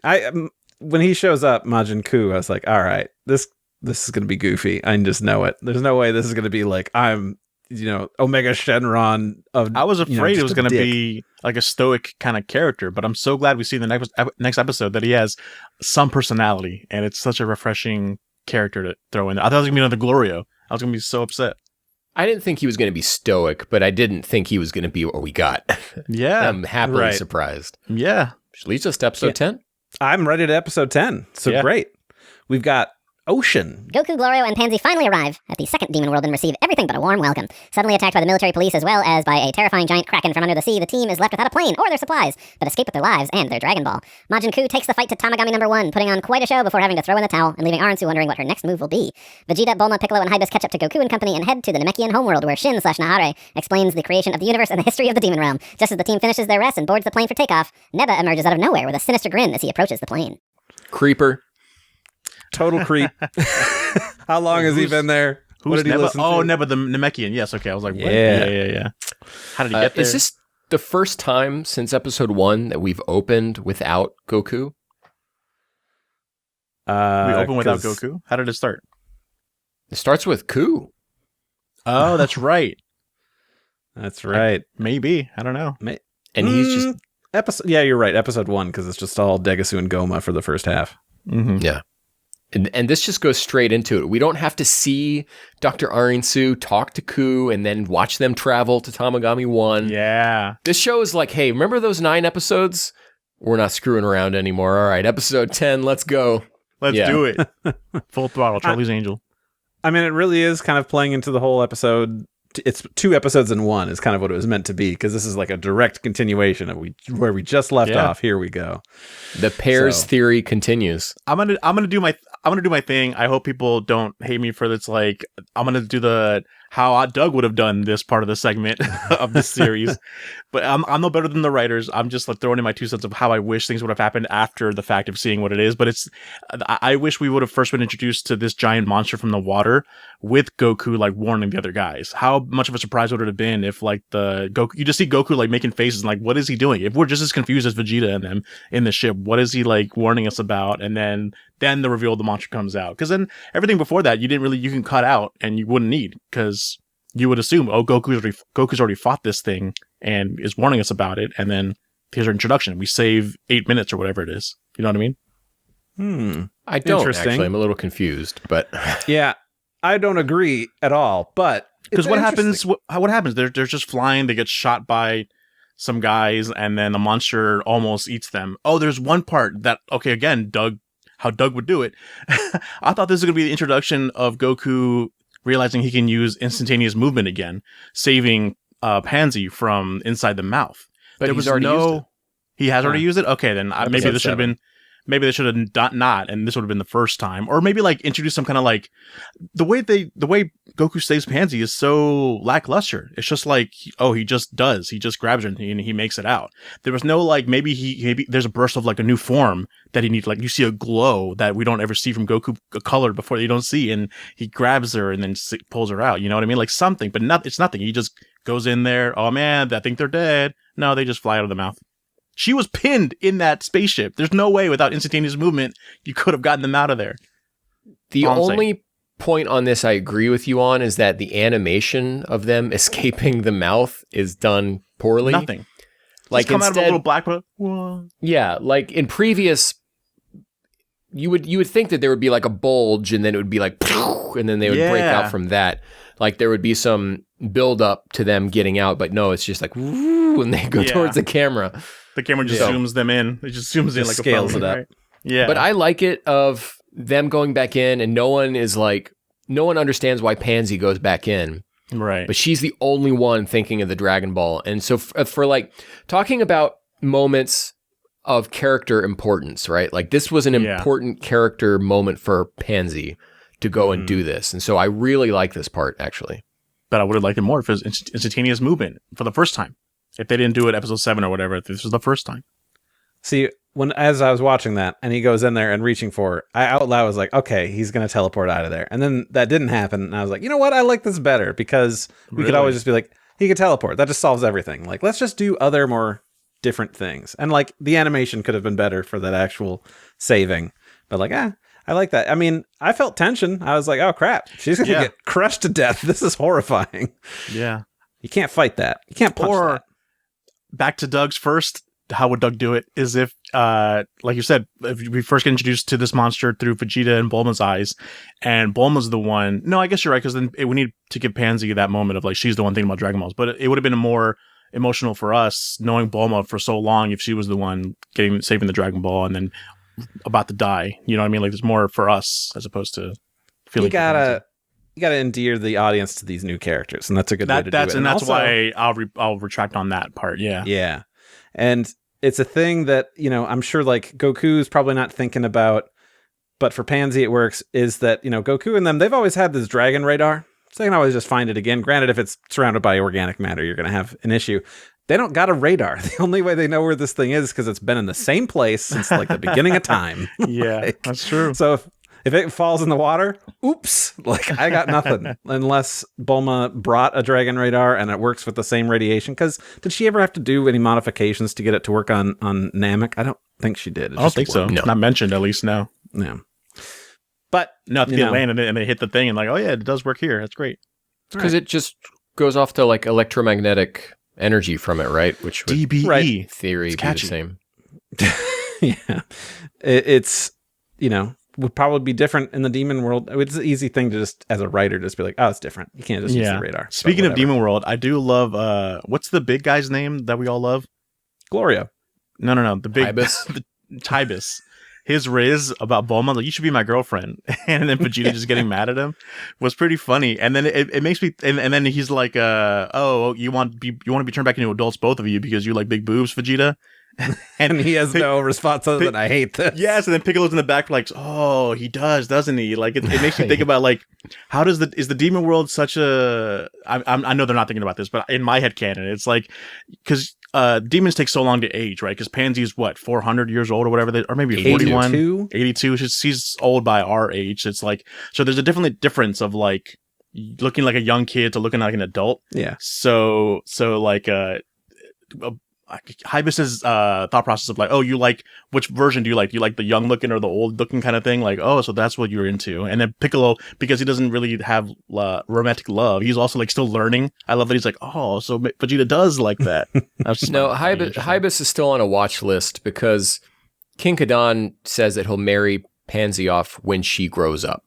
When he shows up, Majin Koo, I was like, all right, this is going to be goofy. I just know it. There's no way this is going to be like, I'm, Omega Shenron of. I was afraid it was going to be like a stoic kind of character, but I'm so glad we see in the next episode that he has some personality, and it's such a refreshing character to throw in there. I thought it was going to be another Glorio. I was going to be so upset. I didn't think he was going to be stoic, but I didn't think he was going to be what we got. Yeah. I'm happily surprised. Yeah. Which leads us to episode 10. I'm ready to episode 10. So great. We've got Ocean. Goku, Glorio, and Pansy finally arrive at the second demon world and receive everything but a warm welcome. Suddenly attacked by the military police as well as by a terrifying giant kraken from under the sea, the team is left without a plane or their supplies, but escape with their lives and their Dragon Ball. Majin Koo takes the fight to Tamagami number 1, putting on quite a show before having to throw in the towel and leaving ARINSU wondering what her next move will be. Vegeta, Bulma, Piccolo, and Hibis catch up to Goku and company and head to the Namekian homeworld where Shin/Nahare explains the creation of the universe and the history of the demon realm. Just as the team finishes their rest and boards the plane for takeoff, Neba emerges out of nowhere with a sinister grin as he approaches the plane. Creeper. Total creep. How long has he been there? What did he listen to? Oh, Neba the Namekian. Yes, okay. I was like, what? Yeah. How did he get there? Is this the first time since episode 1 that we've opened without Goku? We opened without Goku? How did it start? It starts with Koo. Oh, that's right. That's right. Maybe. I don't know. And he's just... Yeah, you're right. Episode 1, because it's just all Degasu and Goma for the first half. Mm-hmm. Yeah. And this just goes straight into it. We don't have to see Dr. ARINSU talk to Koo and then watch them travel to Tamagami 1. Yeah. This show is like, hey, remember those 9 episodes? We're not screwing around anymore. All right, episode 10, let's go. Let's do it. Full throttle, Charlie's Angel. I mean, it really is kind of playing into the whole episode. It's 2 episodes in 1 is kind of what it was meant to be, because this is like a direct continuation of where we just left off. Here we go. The pairs theory continues. I'm gonna do my thing. I hope people don't hate me for this. Like, I'm gonna do how Doug would have done this part of the segment of this series. But I'm no better than the writers. I'm just like throwing in my 2 cents of how I wish things would have happened after the fact of seeing what it is. But I wish we would have first been introduced to this giant monster from the water with Goku like warning the other guys. How much of a surprise would it have been if like you just see Goku like making faces and like, what is he doing? If we're just as confused as Vegeta and them in the ship, what is he like warning us about? And then the reveal of the monster comes out. Because then everything before that, you can cut out and you wouldn't need, because you would assume, oh, Goku's already fought this thing and is warning us about it. And then here's our introduction. We save 8 minutes or whatever it is. You know what I mean? I don't actually. I'm a little confused, but yeah, I don't agree at all. But because what happens? What happens? They're just flying. They get shot by some guys, and then the monster almost eats them. Oh, there's one part that again, how Doug would do it. I thought this was gonna be the introduction of Goku realizing he can use instantaneous movement again, saving Pansy from inside the mouth. But he's already used it. He has already used it? Okay, then maybe this should have been... Maybe they should have not, and this would have been the first time. Or maybe like introduce some kind of like... The way Goku saves Pansy is so lackluster. It's just like, he just does. He just grabs her and he makes it out. There was no like, maybe there's a burst of like a new form that he needs. Like you see a glow that we don't ever see from Goku, a color before you don't see, and he grabs her and then pulls her out. You know what I mean? Like something, but it's nothing. He just goes in there. Oh man, I think they're dead. No, they just fly out of the mouth. She was pinned in that spaceship. There's no way without instantaneous movement you could have gotten them out of there. The only point on this I agree with you on is that the animation of them escaping the mouth is done poorly. Nothing. Like just come instead, out of a little black book. Yeah, like in previous, you would think that there would be like a bulge, and then it would be like, and then they would break out from that. Like there would be some build up to them getting out, but no, it's just like when they go towards the camera. The camera just zooms them in. It just zooms in like scales a phone, it up. right? Yeah, but I like it of them going back in, and no one understands why Pansy goes back in. Right. But she's the only one thinking of the Dragon Ball. And so for like talking about moments of character importance, right? Like this was an important character moment for Pansy to go and do this. And so I really like this part, actually. But I would have liked it more if it was instantaneous movement for the first time. If they didn't do it episode 7 or whatever, if this was the first time. See, as I was watching that and he goes in there and reaching for it, I out loud was like, okay, he's going to teleport out of there. And then that didn't happen. And I was like, you know what? I like this better because we could always just be like, he could teleport. That just solves everything. Like, let's just do other more different things. And like the animation could have been better for that actual saving. But like, I like that. I mean, I felt tension. I was like, oh crap, she's going to get crushed to death. This is horrifying. Yeah. You can't fight that. You can't punch that. Back to Doug's first. How would Doug do it is if, like you said, if we first get introduced to this monster through Vegeta and Bulma's eyes, and Bulma's the one. No, I guess you're right, because then we need to give Pansy that moment of like, she's the one thinking about Dragon Balls. But it would have been more emotional for us knowing Bulma for so long if she was the one saving the Dragon Ball and then about to die. You know what I mean? Like, there's more for us as opposed to feeling. You gotta endear the audience to these new characters, and that's a good way to do it. And that's also, why I'll retract on that part. Yeah. Yeah. And it's a thing that, I'm sure like Goku's probably not thinking about, but for Pansy it works, is that, Goku and them, they've always had this dragon radar. So they can always just find it again. Granted, if it's surrounded by organic matter, you're going to have an issue. They don't got a radar. The only way they know where this thing is because it's been in the same place since like the beginning of time. Yeah, that's true. So if it falls in the water, oops, like I got nothing unless Bulma brought a dragon radar and it works with the same radiation. Because did she ever have to do any modifications to get it to work on Namek? I don't think she did. I don't think so. No. Not mentioned, at least, no. Yeah. But no, if they landed it and they hit the thing and like, oh yeah, it does work here. That's great. Because it just goes off to like electromagnetic energy from it, right? Which would DBE theory be the same. Yeah. It's, would probably be different in the demon world. It's an easy thing to just, as a writer, just be like, oh, it's different. You can't just use the radar. Speaking of demon world, I do love, what's the big guy's name that we all love? Glorio. No. The big Tybus. Tybus. His riz about Bulma, like, you should be my girlfriend. And then Vegeta just getting mad at him was pretty funny. And then it makes me, and then he's like, oh, you want to be turned back into adults, both of you, because you like big boobs, Vegeta. And he has no response other than I hate this. Yes, and then Piccolo's in the back like, oh, he does, doesn't he? Like it makes me think about like, how is the demon world such a? I know they're not thinking about this, but in my head canon, it's like because demons take so long to age, right? Because Pansy's what 400 years old or whatever, or maybe 41, 82. She's old by our age. It's like so. There's a difference of like looking like a young kid to looking like an adult. Yeah. So like Hybis's thought process of like, oh, you like which version do you like? Do you like the young looking or the old looking kind of thing? Like, oh, so that's what you're into. And then Piccolo, because he doesn't really have romantic love, he's also like still learning. I love that he's like, oh, so Vegeta does like that. No, Hybis is still on a watch list because King Kadon says that he'll marry Pansy off when she grows up.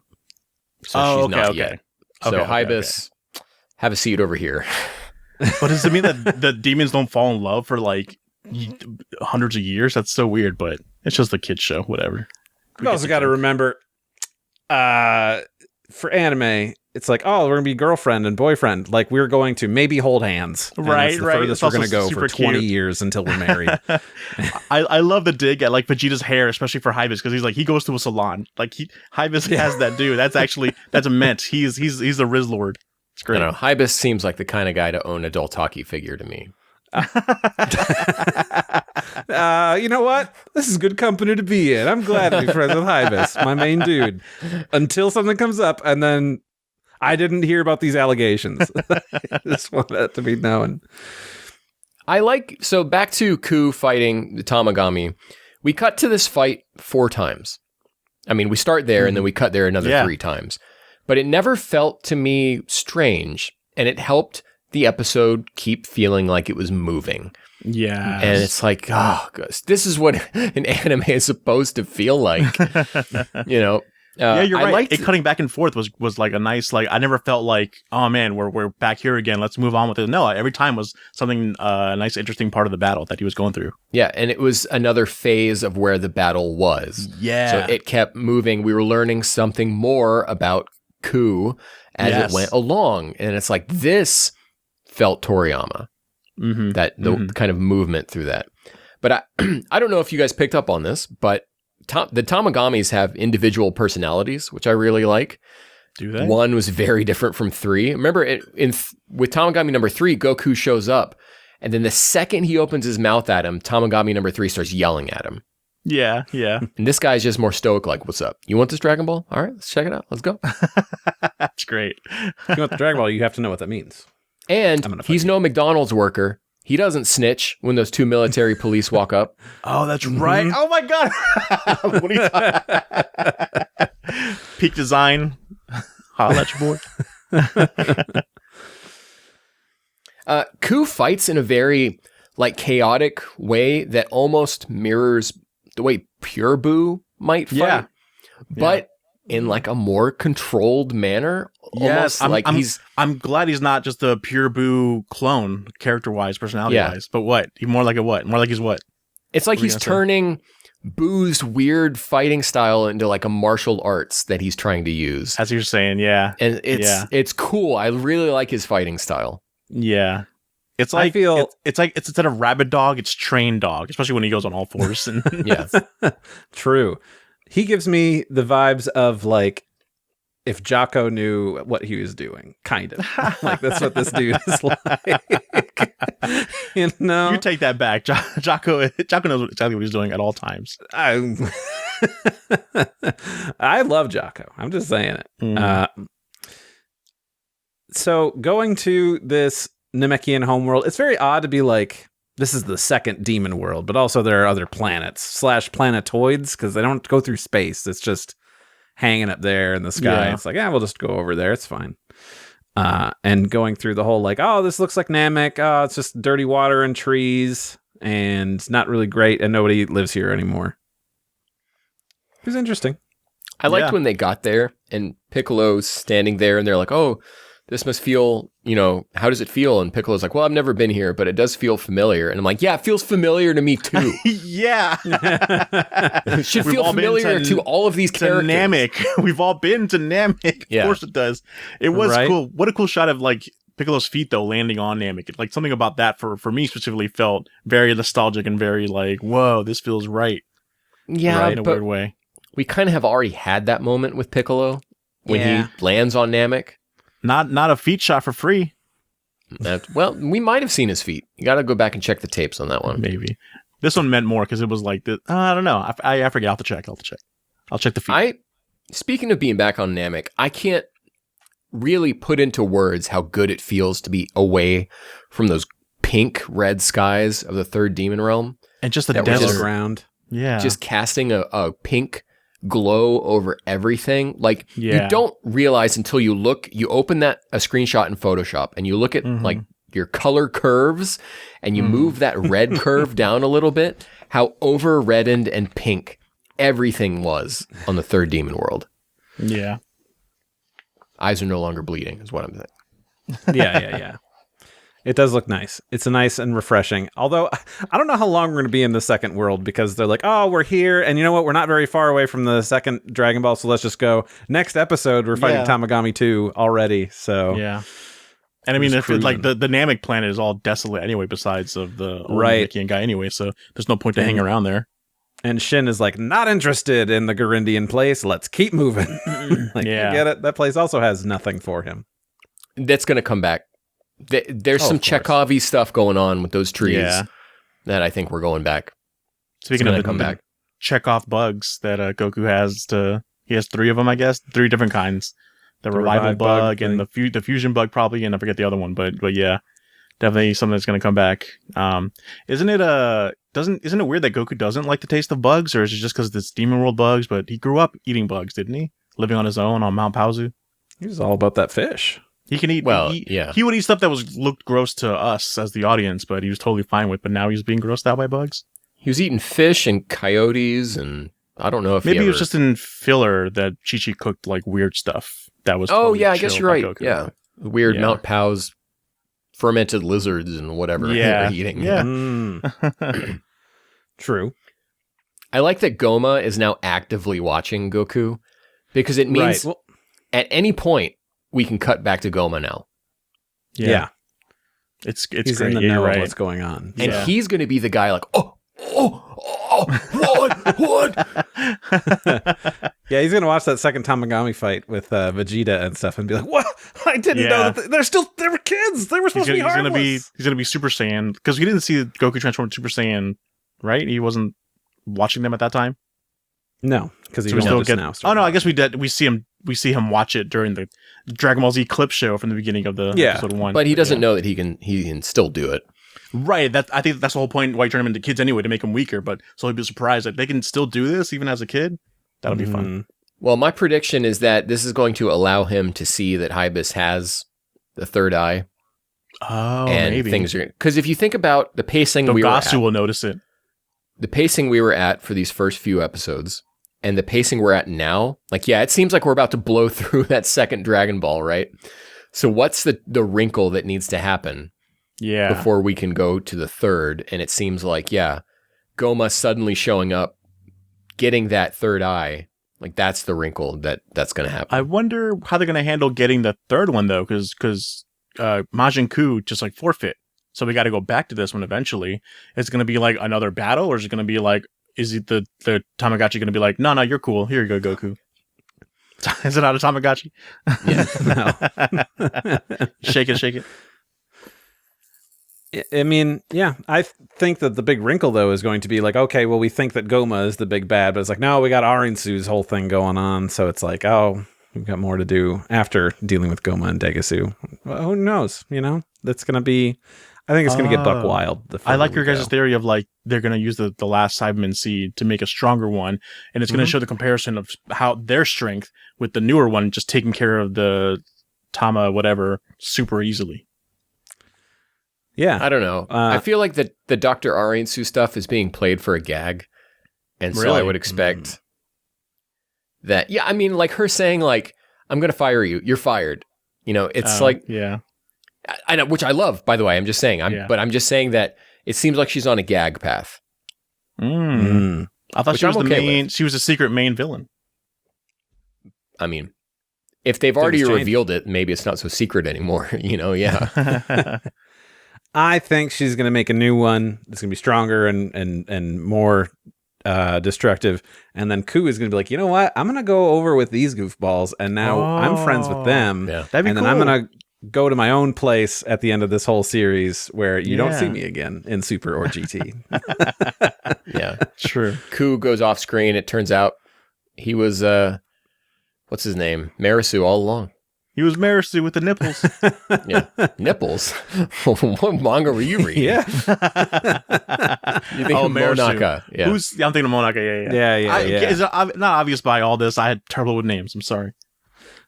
So she's not yet. So Hybis, have a seat over here. But does it mean that the demons don't fall in love for like hundreds of years? That's so weird, but it's just a kid's show, whatever. You also got to remember, for anime, it's like, oh, we're going to be girlfriend and boyfriend. Like, we're going to maybe hold hands. Right, that's the furthest we're going to go for 20 years until we're married. I love the dig at like Vegeta's hair, especially for Hybis, because he's like, he goes to a salon. Like, Hybis has that dude. That's meant. He's the Riz Lord. It's great. I don't know. Hybis seems like the kind of guy to own a Doltaki figure to me. You know what? This is good company to be in. I'm glad to be friends with Hybis, my main dude. Until something comes up, and then I didn't hear about these allegations. I just want that to be known. So back to Koo fighting the Tamagami. We cut to this fight 4 times. I mean, we start there and then we cut there another 3 times. But it never felt to me strange, and it helped the episode keep feeling like it was moving. Yeah. And it's like, oh, gosh, this is what an anime is supposed to feel like. You know? Yeah, you're right. It cutting back and forth was like a nice, like, I never felt like, oh man, we're back here again. Let's move on with it. No, every time was something, a nice, interesting part of the battle that he was going through. Yeah, and it was another phase of where the battle was. Yeah. So it kept moving. We were learning something more about Koo as it went along. And it's like, this felt Toriyama. That the kind of movement through that. But I don't know if you guys picked up on this, but the Tamagamis have individual personalities, which I really like. Do they? 1 was very different from 3. Remember, with Tamagami number 3, Goku shows up, and then the second he opens his mouth at him, Tamagami number 3 starts yelling at him. Yeah. And this guy's just more stoic, like, what's up? You want this Dragon Ball? All right, let's check it out. Let's go. That's great. If you want the Dragon Ball, you have to know what that means. And he's no McDonald's worker. He doesn't snitch when those 2 military police walk up. Oh, that's right. Oh my God. What are you talking? Peak design. Holla at your boy. Koo fights in a very like chaotic way that almost mirrors the way Pure Boo might fight. But in like a more controlled manner. Yes, Almost I'm glad he's not just a Pure Boo clone, character-wise, personality-wise. But what? He's more like a what? More like he's what? It's like he's turning Boo's weird fighting style into like a martial arts that he's trying to use. As you're saying, yeah. And it's cool. I really like his fighting style. Yeah. It's like, it's like instead of rabid dog, it's trained dog, especially when he goes on all fours. And yeah. True. He gives me the vibes of like if Jocko knew what he was doing, kind of. Like that's what this dude is like. You know? You take that back. Jocko knows exactly what he's doing at all times. I love Jocko. I'm just saying it. So going to this Namekian homeworld, it's very odd to be like, this is the second demon world, but also there are other planets / planetoids because they don't go through space. It's just hanging up there in the sky. Yeah. It's like, we'll just go over there. It's fine. And going through the whole like, oh, this looks like Namek. Oh, it's just dirty water and trees and not really great. And nobody lives here anymore. It was interesting. I liked when they got there and Piccolo's standing there and they're like, oh, this must feel, how does it feel? And Piccolo's like, well, I've never been here, but it does feel familiar. And I'm like, yeah, it feels familiar to me too. Yeah. It should feel familiar to all of these characters. Namek. We've all been to Namek. Of course it does. It was cool. What a cool shot of like Piccolo's feet though landing on Namek. Like something about that for me specifically felt very nostalgic and very like, whoa, this feels right. Yeah. In a weird way. We kind of have already had that moment with Piccolo when he lands on Namek. Not a feet shot for free. Well, we might have seen his feet. You got to go back and check the tapes on that one. Maybe. This one meant more because it was like, I don't know. I forget. I'll have to check. I'll check the feet. Speaking of being back on Namek, I can't really put into words how good it feels to be away from those pink-red skies of the third demon realm. And just the desert ground. Yeah. Just casting a pink glow over everything. Like you don't realize until you open a screenshot in Photoshop and you look at like your color curves and you move that red curve down a little bit, how over reddened and pink everything was on the third demon world. Yeah. Eyes are no longer bleeding is what I'm saying. Yeah. It does look nice. It's nice and refreshing. Although, I don't know how long we're going to be in the second world because they're like, oh, we're here. And you know what? We're not very far away from the second Dragon Ball, so let's just go. Next episode, we're fighting Tamagami 2 already. So yeah. And I mean, if like the Namek planet is all desolate anyway, besides of the old Namekian guy anyway, so there's no point to hang around there. And Shin is like, not interested in the Garindian place. Let's keep moving. I get it. That place also has nothing for him. That's going to come back. There's some Chekhov-y stuff going on with those trees that I think we're going back. Speaking of the Chekhov bugs that Goku has he has 3 of them, I guess. 3 different kinds the revival bug and the fusion bug probably, and I forget the other one, but yeah, definitely something that's going to come back. Isn't it weird that Goku doesn't like the taste of bugs, or is it just because it's Demon World bugs? But he grew up eating bugs, didn't he? Living on his own on Mount Paozu. He was all about that fish. He can eat. Well, he would eat stuff that looked gross to us as the audience, but he was totally fine with. But now he's being grossed out by bugs. He was eating fish and coyotes, and I don't know if maybe it was just in filler that Chi-Chi cooked like weird stuff that was. Oh yeah, I guess you're right. Goku. Yeah, weird Mount Pao's fermented lizards and whatever they were eating. Yeah. True. I like that Goma is now actively watching Goku because it means at any point we can cut back to Goma now. Yeah. It's he's great. in the know of what's going on. And he's going to be the guy like, what? Yeah, he's gonna watch that second Tamagami fight with Vegeta and stuff, and be like, "What? I didn't know that they were kids. They were supposed to be harmless." He's gonna be Super Saiyan because we didn't see Goku transform to Super Saiyan, right? He wasn't watching them at that time. No, because we still get now. Oh no, I guess we did. We see him watch it during the Dragon Ball Z clip show from the beginning of the episode 1. But he doesn't know that he can still do it. Right. I think that's the whole point why you turn him into kids anyway, to make him weaker. But so he'd be surprised that they can still do this even as a kid. That'll be fun. Well, my prediction is that this is going to allow him to see that Hybis has the third eye. Oh, and maybe. Things are because if you think about the pacing Gasu will notice it. The pacing we were at for these first few episodes and the pacing we're at now, it seems like we're about to blow through that second Dragon Ball, right? So what's the wrinkle that needs to happen before we can go to the third? And it seems like, Goma suddenly showing up, getting that third eye, that's the wrinkle that's going to happen. I wonder how they're going to handle getting the third one, though, because Majin Coo just forfeit. So we got to go back to this one eventually. Is it going to be another battle, or is it going to be is it the Tamagotchi going to be no, you're cool. Here you go, Goku. Is it not a Tamagotchi? Yeah, no. Shake it. I mean, I think that the big wrinkle, though, is going to be okay, well, we think that Goma is the big bad, but it's no, we got Arinsu's whole thing going on, so it's we've got more to do after dealing with Goma and Degasu. Well, who knows, That's going to be, I think it's going to get buck wild. I like your guys' theory of they're going to use the last Cyberman seed to make a stronger one, and it's going to show the comparison of how their strength with the newer one just taking care of the Tama whatever super easily. Yeah. I don't know. I feel like the Dr. Arinsu stuff is being played for a gag. And so I would expect that. Yeah, I mean, her saying, I'm going to fire you. You're fired. It's yeah. I know, which I love, by the way. I'm just saying. But I'm just saying that it seems like she's on a gag path. I thought she was she was a secret main villain. I mean, if they've already revealed it, maybe it's not so secret anymore. Yeah. I think she's going to make a new one that's going to be stronger and more destructive. And then Koo is going to be you know what? I'm going to go over with these goofballs, and now I'm friends with them. Yeah. That'd be and cool. then I'm going to go to my own place at the end of this whole series where you don't see me again in Super or GT. Yeah. True. Koo goes off screen. It turns out he was, what's his name? Marisu all along. He was Marisu with the nipples. Yeah. Nipples? What manga were you reading? Yeah. You think of Monaka. Yeah. I'm thinking of Monaka. Yeah. It's not obvious by all this. I had trouble with names. I'm sorry.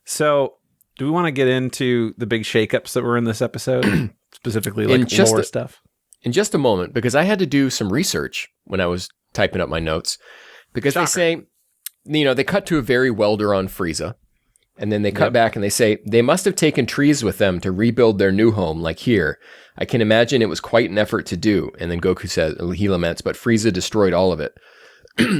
So, do we want to get into the big shakeups that were in this episode? Specifically, lore stuff? In just a moment, because I had to do some research when I was typing up my notes. Because they say, they cut to a very well-drawn Frieza. And then they cut back and they say, they must have taken trees with them to rebuild their new home, like here. I can imagine it was quite an effort to do. And then Goku says, he laments, but Frieza destroyed all of it.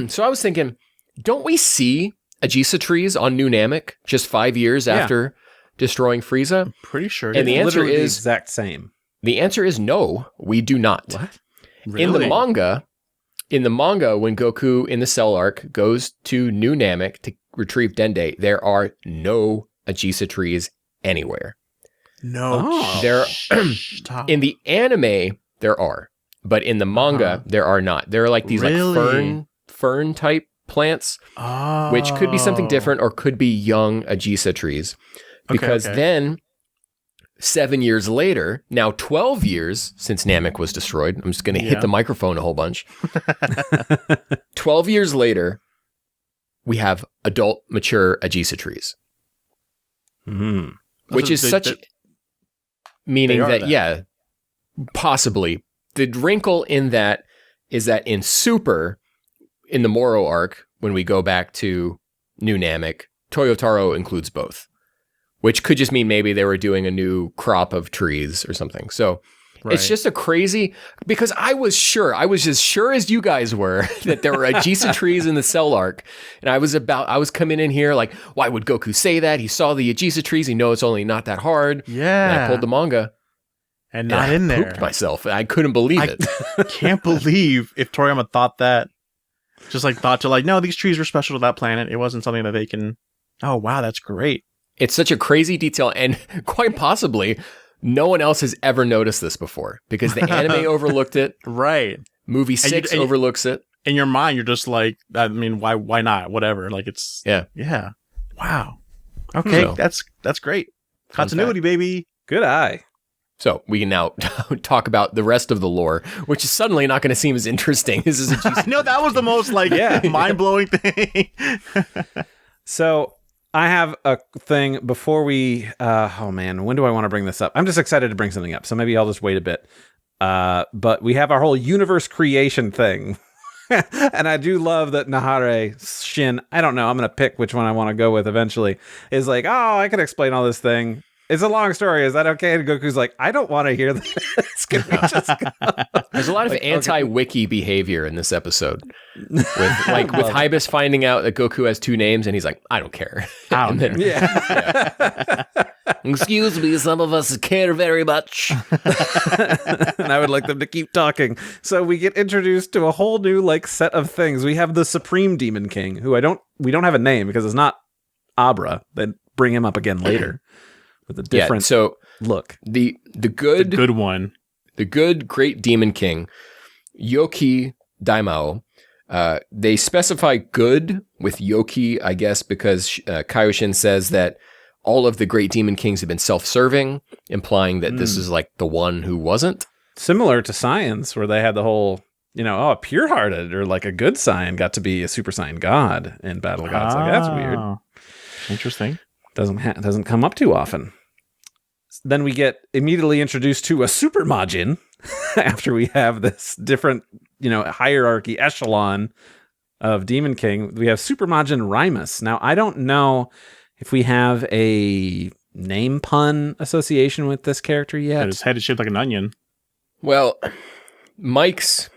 So I was thinking, don't we see Ajisa trees on New Namek just 5 years after destroying Frieza? I'm pretty sure. And the answer is the exact same. The answer is no, we do not. What? Really? In the manga, when Goku in the Cell Arc goes to New Namek to retrieve Dende, there are no Ajisa trees anywhere. No. There in the anime there are, but in the manga there are not. There are these fern type plants, which could be something different or could be young Ajisa trees. Because then 7 years later, now 12 years since Namek was destroyed, I'm just going to hit the microphone a whole bunch. 12 years later, we have adult, mature Ajisa trees. Which is meaning that, possibly. The wrinkle in that is that in Super, in the Moro arc, when we go back to New Namek, Toyotaro includes both. Which could just mean maybe they were doing a new crop of trees or something. So it's just a crazy, because I was as sure as you guys were that there were Ajisa trees in the Cell arc. And I was coming in here like, why would Goku say that? He saw the Ajisa trees. He knows it's only not that hard. Yeah. And I pulled the manga. And not in there. I pooped myself. I couldn't believe it. Can't believe if Toriyama thought that. Just like thought to like, no, these trees were special to that planet. It wasn't something that they can. Oh, wow, that's great. It's such a crazy detail, and quite possibly no one else has ever noticed this before because the anime overlooked it. Right. Movie 6 overlooks it. In your mind, you're just like, I mean, why not? Whatever. Like it's yeah. Wow. Okay, so, that's great. Continuity, baby. Good eye. So we can now talk about the rest of the lore, which is suddenly not going to seem as interesting as I know that was the most like mind-blowing thing. So I have a thing before we, oh man, when do I want to bring this up? I'm just excited to bring something up, so maybe I'll just wait a bit. But we have our whole universe creation thing. And I do love that Nahare Shin, I don't know, I'm going to pick which one I want to go with eventually, is like, oh, I can explain all this thing. It's a long story. Is that okay? And Goku's like, I don't want to hear this. Can we just go? There's a lot of anti-wiki behavior in this episode. With Hybis finding out that Goku has 2 names, and he's like, I don't care. Excuse me, some of us care very much. And I would like them to keep talking. So we get introduced to a whole new set of things. We have the Supreme Demon King, who we don't have a name because it's not Abra. They bring him up again later. With a different look. The good one. The good great demon king, Yoki Daimao. They specify good with Yoki, I guess, because Kaioshin says that all of the great demon kings have been self-serving, implying that this is like the one who wasn't. Similar to Science, where they had the whole, a pure-hearted or like a good Saiyan got to be a Super Saiyan God in Battle of Gods. Like, that's weird. Interesting. Doesn't come up too often. Then we get immediately introduced to a Super Majin after we have this different, hierarchy echelon of Demon King. We have Super Majin Rimus. Now, I don't know if we have a name pun association with this character yet. His head is shaped like an onion. Well, Mike's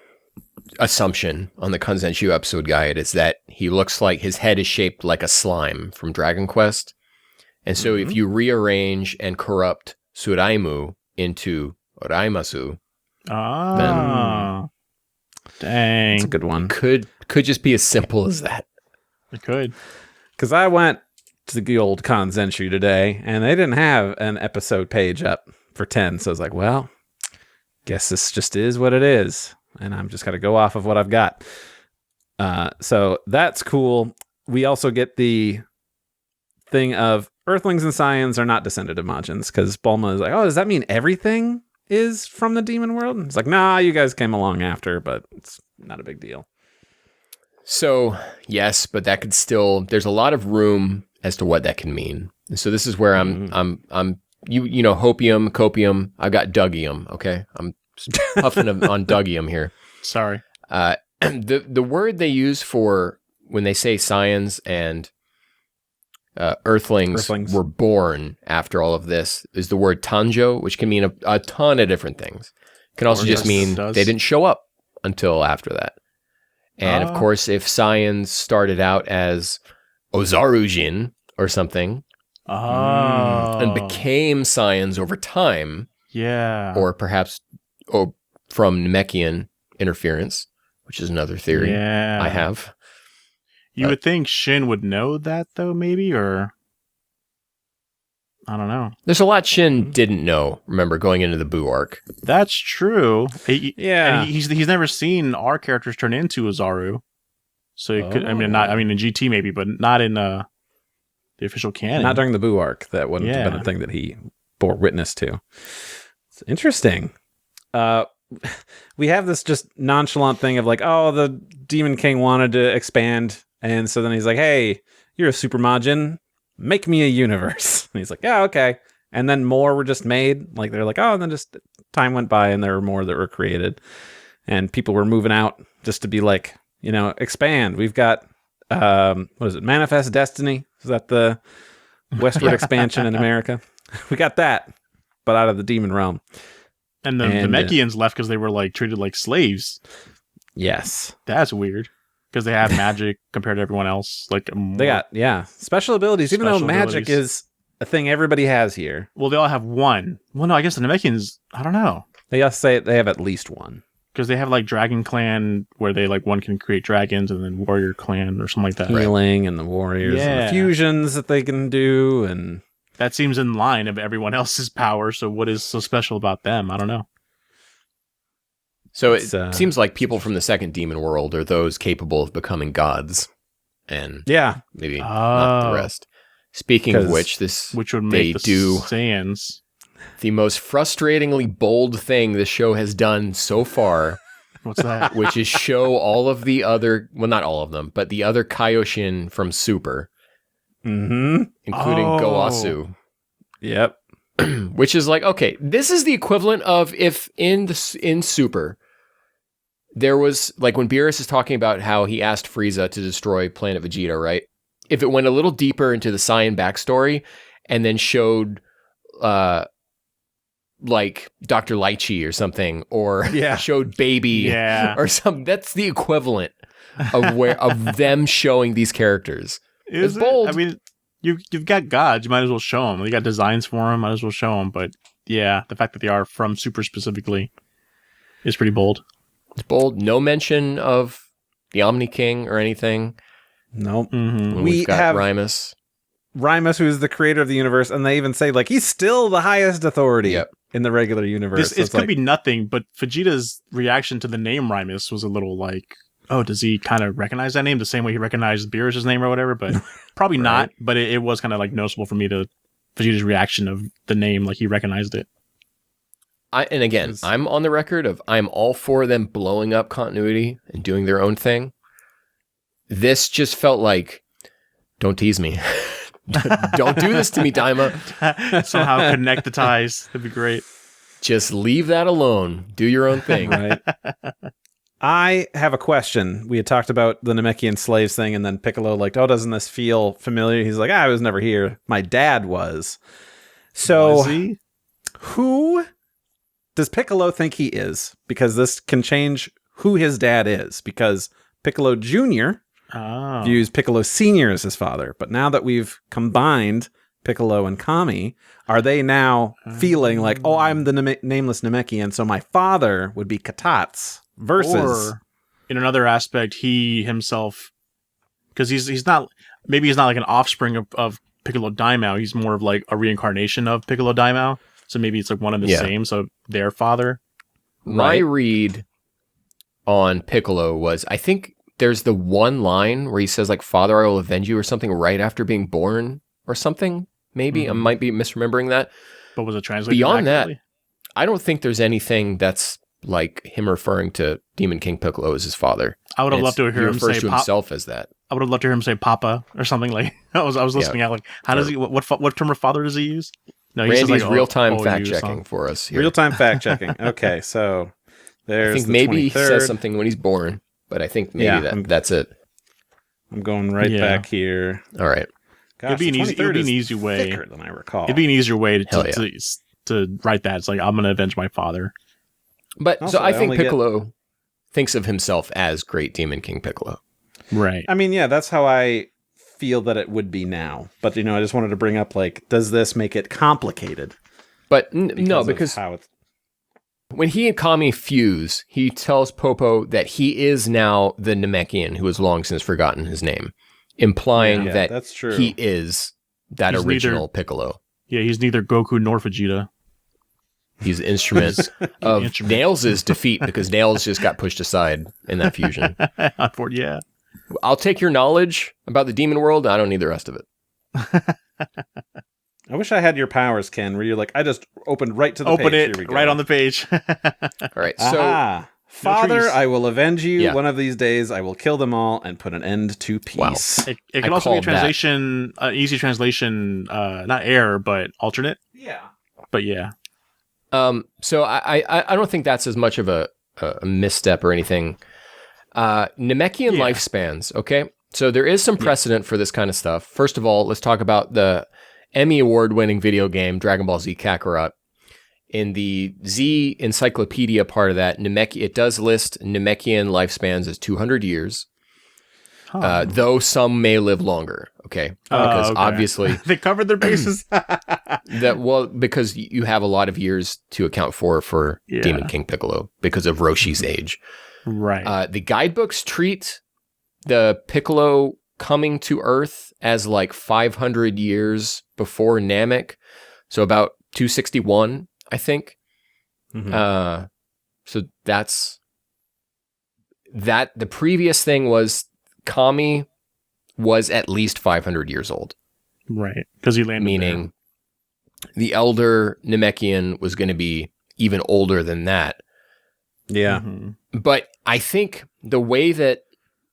assumption on the Kanzenshu episode guide is that he looks like his head is shaped like a slime from Dragon Quest. And so if you rearrange and corrupt Suraimu into Raimasu, then dang, that's a good one. Could just be as simple as that. It could. Because I went to the old Kanzenshu today, and they didn't have an episode page up for 10. So I was like, well, guess this just is what it is. And I'm just got to go off of what I've got. So that's cool. We also get the thing of Earthlings and Saiyans are not descended of Majins, because Bulma is like, oh, does that mean everything is from the demon world? And it's like, nah, you guys came along after, but it's not a big deal. So, yes, but that could still, there's a lot of room as to what that can mean. And so this is where I'm hopium, copium, I've got Dougium, okay? I'm huffing on Dougium here. Sorry. The word they use for when they say Saiyans and Earthlings were born after all of this is the word Tanjo, which can mean a ton of different things. It can also just mean they didn't show up until after that. And of course, if Saiyans started out as Ozarujin or something and became Saiyans over time, or perhaps from Namekian interference, which is another theory I have. You would think Shin would know that, though, maybe, or I don't know. There's a lot Shin didn't know. Remember, going into the Buu arc. That's true. And he's never seen our characters turn into Ozaru, so it could. I mean, in GT maybe, but not in the official canon. Not during the Boo arc. That wouldn't have been a thing that he bore witness to. It's interesting. We have this just nonchalant thing of like, oh, the Demon King wanted to expand, and so then he's like, hey, you're a Super Majin, make me a universe. And he's like, yeah, okay. And then more were just made. Like they're like, oh, and then just time went by and there were more that were created. And people were moving out just to be like, expand. We've got, what is it, Manifest Destiny? Is that the westward expansion in America? We got that, but out of the demon realm. And the Namekians left because they were like treated like slaves. Yes. That's weird. Because they have magic compared to everyone else. Like they got, special abilities, even though magic is a thing everybody has here. Well, they all have one. Well, no, I guess the Namekians, I don't know. They all say they have at least one. Because they have like Dragon Clan where they like one can create dragons, and then Warrior Clan or something like that. Healing and the warriors and the fusions that they can do, and that seems in line of everyone else's power. So what is so special about them? I don't know. So it seems like people from the second demon world are those capable of becoming gods, and maybe not the rest. Speaking of which would make Saiyans. The most frustratingly bold thing the show has done so far. What's that? Which is show all of the other, well, not all of them, but the other Kaioshin from Super. Mm-hmm. Including Goasu. Yep. Which is like, okay, this is the equivalent of if in Super, there was, like when Beerus is talking about how he asked Frieza to destroy Planet Vegeta, right? If it went a little deeper into the Saiyan backstory and then showed, like Dr. Lychee or something, or showed Baby or something. That's the equivalent of them showing these characters. It's bold. I mean, you've got gods. You might as well show them. You got designs for them. Might as well show them. But yeah, the fact that they are from Super specifically is pretty bold. It's bold. No mention of the Omni King or anything. Nope. Mm-hmm. We've got Rimus, who's the creator of the universe, and they even say like he's still the highest authority in the regular universe. This could be nothing, but Vegeta's reaction to the name Rimus was a little like, oh, does he kind of recognize that name the same way he recognized Beerus' name or whatever? But probably not. But it was kind of like noticeable for me to Vegeta's reaction of the name, like he recognized it. And again, I'm on the record of I'm all for them blowing up continuity and doing their own thing. This just felt like, don't tease me. Don't do this to me, Daima. Somehow connect the ties. That'd be great. Just leave that alone. Do your own thing. Right. I have a question. We had talked about the Namekian slaves thing, and then Piccolo like, oh, doesn't this feel familiar? He's like, I was never here. My dad was. So was he? Who does Piccolo think he is? Because this can change who his dad is. Because Piccolo Jr. Views Piccolo Sr. as his father. But now that we've combined Piccolo and Kami, are they now feeling like, oh, I'm the nameless Namekian, so my father would be Katats versus... Or, in another aspect, he himself... Because he's not... Maybe he's not like an offspring of Piccolo Daima. He's more of like a reincarnation of Piccolo Daima. So maybe it's like one and the same. So their father. My read on Piccolo was, I think there's the one line where he says like, Father, I will avenge you or something right after being born or something. Maybe I might be misremembering that. But was it translated beyond accurately? That? I don't think there's anything that's like him referring to Demon King Piccolo as his father. I would have loved to hear him say to himself as that. I would have loved to hear him say Papa or something like. I was listening out like, how does he? What term of father does he use? No, he Randy's like, real-time fact-checking for us here. Real-time fact-checking. Okay, so there's I think the maybe 23rd. He says something when he's born, but I think maybe that's it. I'm going back here. All right. It'd Gosh, be an easy way. Thicker than I recall. It'd be an easier way to write that. It's like, I'm going to avenge my father. But Also, so I think Piccolo thinks of himself as Great Demon King Piccolo. Right. I mean, yeah, that's how I feel that it would be now. But, I just wanted to bring up, like, does this make it complicated? But no, because how it's... when he and Kami fuse, he tells Popo that he is now the Namekian who has long since forgotten his name, implying that that's true. He is that he's original Piccolo. Yeah, he's neither Goku nor Vegeta. He's the instrument of Nails' defeat because Nails just got pushed aside in that fusion. Yeah. I'll take your knowledge about the demon world. I don't need the rest of it. I wish I had your powers, Ken, where you're like, I just opened right to the page. Open it Here we go. right on the page. All right, so Aha. Father, trees. I will avenge you. Yeah. One of these days, I will kill them all and put an end to peace. It I can also be a called that. translation, easy translation, not error, but alternate. Yeah. But yeah. so I don't think that's as much of a misstep or anything. Namekian lifespans, okay? So there is some precedent for this kind of stuff. First of all, let's talk about the Emmy Award-winning video game, Dragon Ball Z Kakarot. In the Z encyclopedia part of that, it does list Namekian lifespans as 200 years, though some may live longer, okay? Because obviously... they covered their bases. because you have a lot of years to account for Demon King Piccolo because of Roshi's age. Right. The guidebooks treat the Piccolo coming to Earth as like 500 years before Namek, so about 261, I think. Mm-hmm. So that's that. The previous thing was Kami was at least 500 years old. Right. Because he landed meaning the elder Namekian was going to be even older than that. Yeah. Mm-hmm. But I think the way that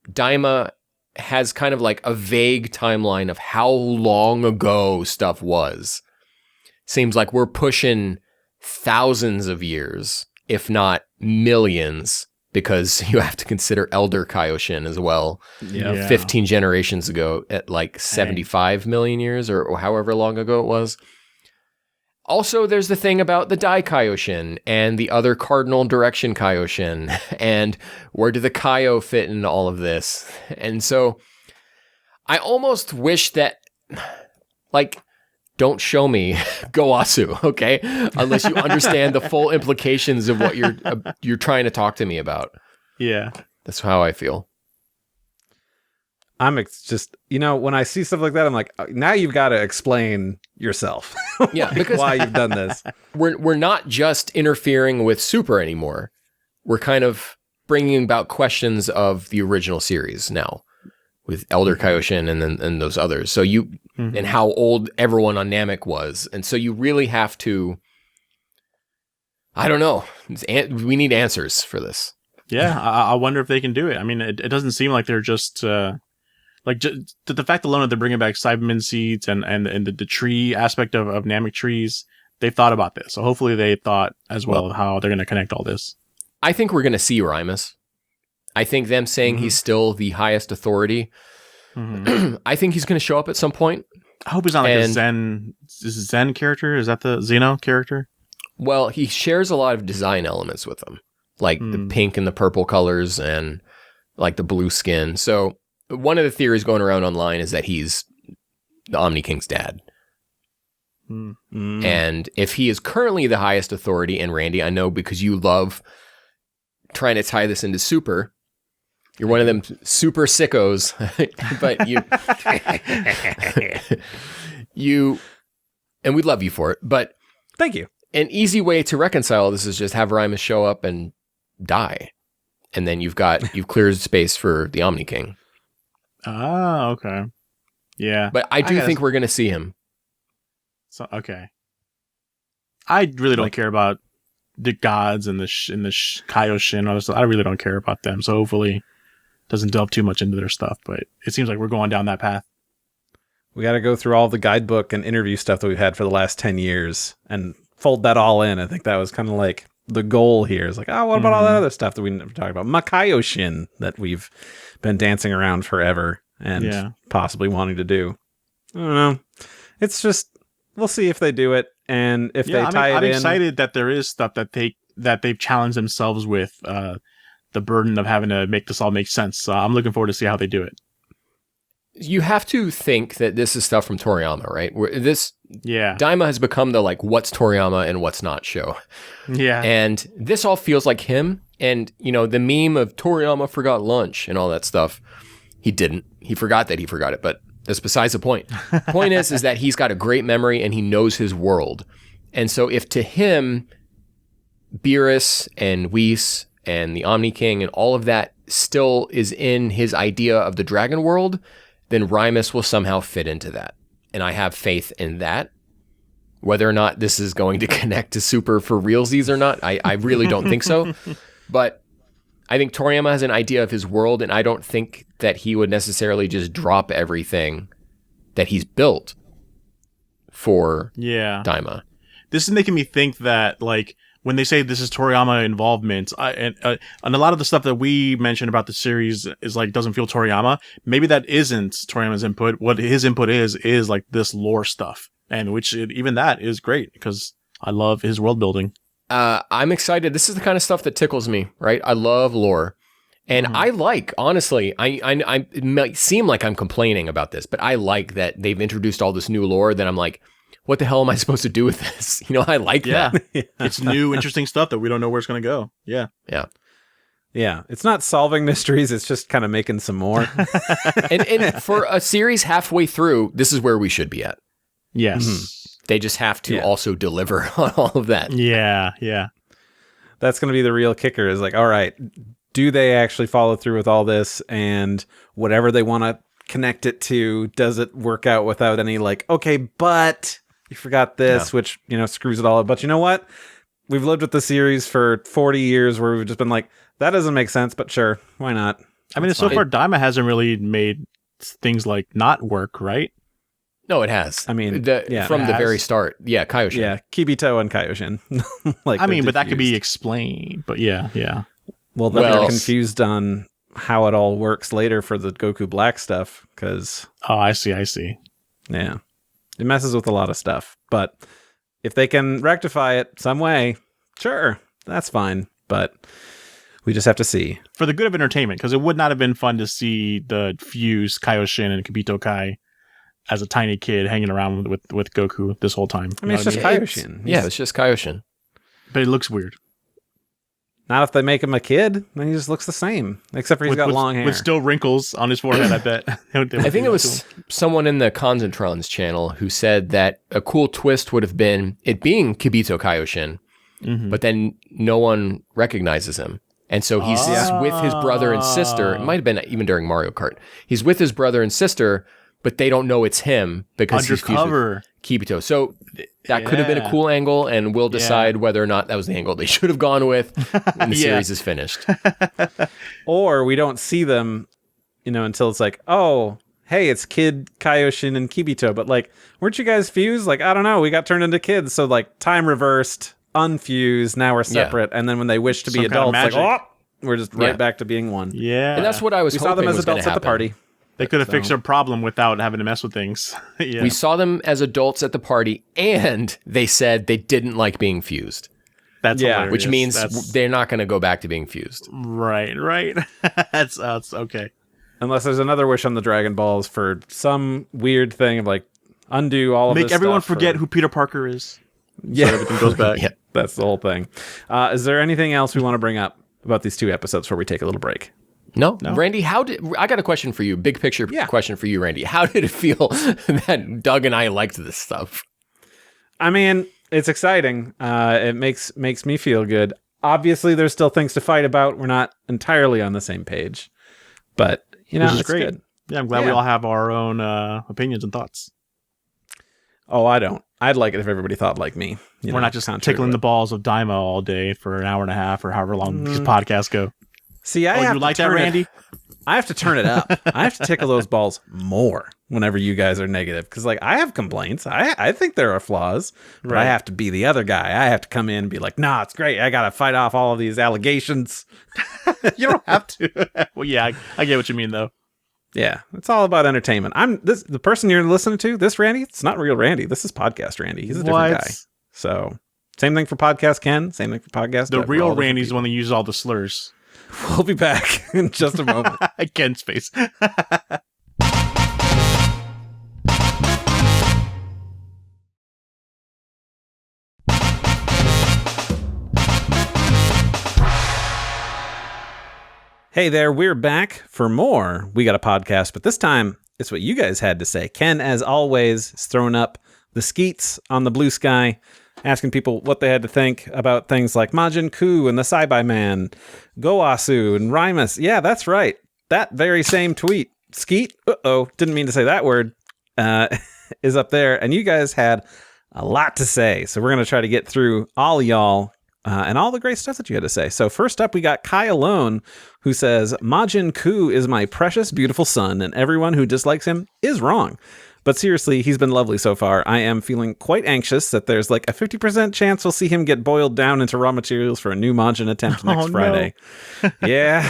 Daima has kind of like a vague timeline of how long ago stuff was, seems like we're pushing thousands of years, if not millions, because you have to consider Elder Kaioshin as well. Yeah. 15 generations ago at like 75 million years or however long ago it was. Also, there's the thing about the Dai Kaioshin and the other cardinal direction Kaioshin, and where do the Kaio fit in all of this? And so I almost wish that, like, don't show me Goasu, okay? Unless you understand the full implications of what you're trying to talk to me about. Yeah. That's how I feel. I'm just, when I see stuff like that, I'm like, now you've got to explain yourself. Yeah, because why you've done this. We're not just interfering with Super anymore. We're kind of bringing about questions of the original series now with Elder Kaioshin and those others. So and how old everyone on Namek was. And so you really have to, I don't know. We need answers for this. Yeah. I wonder if they can do it. I mean, it doesn't seem like they're just, the fact alone that they're bringing back Cyberman seeds and the tree aspect of Namek trees, they've thought about this. So hopefully they thought as well how they're going to connect all this. I think we're going to see Rimus. I think them saying he's still the highest authority. I think he's going to show up at some point. I hope he's not like a Zen character. Is that the Xeno character? Well, he shares a lot of design elements with them, like the pink and the purple colors and like the blue skin. So one of the theories going around online is that he's the Omni King's dad. And if he is currently the highest authority, and Randy, I know because you love trying to tie this into Super, you're one of them super sickos, but and we love you for it, but thank you. An easy way to reconcile this is just have Rimus show up and die. And then you've cleared space for the Omni King. Ah, okay. Yeah. But I do think we're going to see him. So, okay. I really don't care about the gods and the Kaioshin. I really don't care about them. So hopefully it doesn't delve too much into their stuff. But it seems like we're going down that path. We got to go through all the guidebook and interview stuff that we've had for the last 10 years and fold that all in. I think that was kind of like the goal here. Is like, what about all that other stuff that we never talked about? Makaioshin that we've been dancing around forever and possibly wanting to do. I don't know. It's just, we'll see if they do it. And if they tie it in. I'm excited that there is stuff that they've challenged themselves with the burden of having to make this all make sense. So I'm looking forward to see how they do it. You have to think that this is stuff from Toriyama, right? Daima has become the what's Toriyama and what's not show. Yeah. And this all feels like him. And, the meme of Toriyama forgot lunch and all that stuff. He didn't. He forgot that he forgot it, but that's besides the point. Point is that he's got a great memory and he knows his world. And so if to him, Beerus and Whis and the Omni King and all of that still is in his idea of the Dragon World, then Rimus will somehow fit into that. and I have faith in that. Whether or not this is going to connect to Super for realsies or not, I really don't think so. But I think Toriyama has an idea of his world, and I don't think that he would necessarily just drop everything that he's built for Daima. This is making me think that, like, when they say this is Toriyama involvement, and a lot of the stuff that we mentioned about the series is like doesn't feel Toriyama. Maybe that isn't Toriyama's input. What his input is like this lore stuff, and even that is great because I love his world building. I'm excited. This is the kind of stuff that tickles me, right? I love lore. And I like, honestly, I it might seem like I'm complaining about this, but I like that they've introduced all this new lore that I'm like, what the hell am I supposed to do with this? You know, I like that. It's new, interesting stuff that we don't know where it's going to go. Yeah. Yeah. It's not solving mysteries. It's just kind of making some more. and for a series halfway through, this is where we should be at. Yes. They just have to also deliver on all of that. Yeah. That's going to be the real kicker is like, all right, do they actually follow through with all this, and whatever they want to connect it to, does it work out without any like, okay, but you forgot this, which, you know, screws it all up. But you know what? We've lived with the series for 40 years where we've just been like, that doesn't make sense, but sure, why not? I mean, so far, Daima hasn't really made things like not work, right? No, it has. I mean, from the very start. Yeah, Kaioshin. Yeah, Kibito and Kaioshin. Like, I mean, but that could be explained. But yeah. Well, they're confused on how it all works later for the Goku Black stuff, because... Oh, I see. Yeah. It messes with a lot of stuff. But if they can rectify it some way, sure, that's fine. But we just have to see. For the good of entertainment, because it would not have been fun to see the fuse Kaioshin and Kibito Kai as a tiny kid hanging around with Goku this whole time. I mean, it's just Kaioshin. It's just Kaioshin. But it looks weird. Not if they make him a kid, then he just looks the same, except for he's got long hair. With still wrinkles on his forehead, I bet. I think it was someone in the Concentrons channel who said that a cool twist would have been it being Kibito Kaioshin, but then no one recognizes him. And so he's with his brother and sister. It might have been even during Mario Kart. He's with his brother and sister, but they don't know it's him because he's fused with Kibito. So that could have been a cool angle, and we'll decide whether or not that was the angle they should have gone with when the series is finished. Or we don't see them, you know, until it's like, oh, hey, it's Kid Kaioshin and Kibito, but like, weren't you guys fused? Like, I don't know, we got turned into kids, so like time reversed, unfused, now we're separate, and then when they wish to be adults, like, oh, we're just right back to being one. Yeah. And that's what I was hoping. We saw them as adults at the party. They could have fixed their problem without having to mess with things. We saw them as adults at the party, and they said they didn't like being fused. That's hilarious. Which means they're not going to go back to being fused. Right. That's okay. Unless there's another wish on the Dragon Balls for some weird thing of like undo all of this. Make everyone forget who Peter Parker is. Yeah, so everything goes back. That's the whole thing. Is there anything else we want to bring up about these two episodes before we take a little break? No. Randy, I got a question for you, big picture question for you, Randy. How did it feel that Doug and I liked this stuff? I mean, it's exciting. It makes me feel good. Obviously, there's still things to fight about. We're not entirely on the same page, but you know, it's great. Good. Yeah, I'm glad we all have our own opinions and thoughts. Oh, I don't. I'd like it if everybody thought like me. We're not just tickling the balls of Daima all day for an hour and a half or however long these podcasts go. See, I have you like that, Randy? I have to turn it up. I have to tickle those balls more whenever you guys are negative. Because, like, I have complaints. I think there are flaws. But I have to be the other guy. I have to come in and be like, nah, it's great. I got to fight off all of these allegations. You don't have to. Well, yeah, I get what you mean, though. Yeah, it's all about entertainment. The person you're listening to, this Randy, it's not real Randy. This is podcast Randy. He's a different guy. So, same thing for podcast Ken. Same thing for podcast The real Randy's the one that uses all the slurs. We'll be back in just a moment. Ken's face. Hey there, we're back for more. We got a podcast, but this time it's what you guys had to say. Ken, as always, is throwing up the skeets on the blue sky, asking people what they had to think about things like Majin Coo and the Saibai Man, Goasu and Rimus. Yeah, that's right. That very same tweet. Skeet. Uh-oh. Didn't mean to say that word. is up there, and you guys had a lot to say. So we're going to try to get through all y'all and all the great stuff that you had to say. So first up, we got Kai Alone, who says, Majin Coo is my precious, beautiful son, and everyone who dislikes him is wrong. But seriously, he's been lovely so far. I am feeling quite anxious that there's like a 50% chance we'll see him get boiled down into raw materials for a new Majin attempt next Friday. No. Yeah.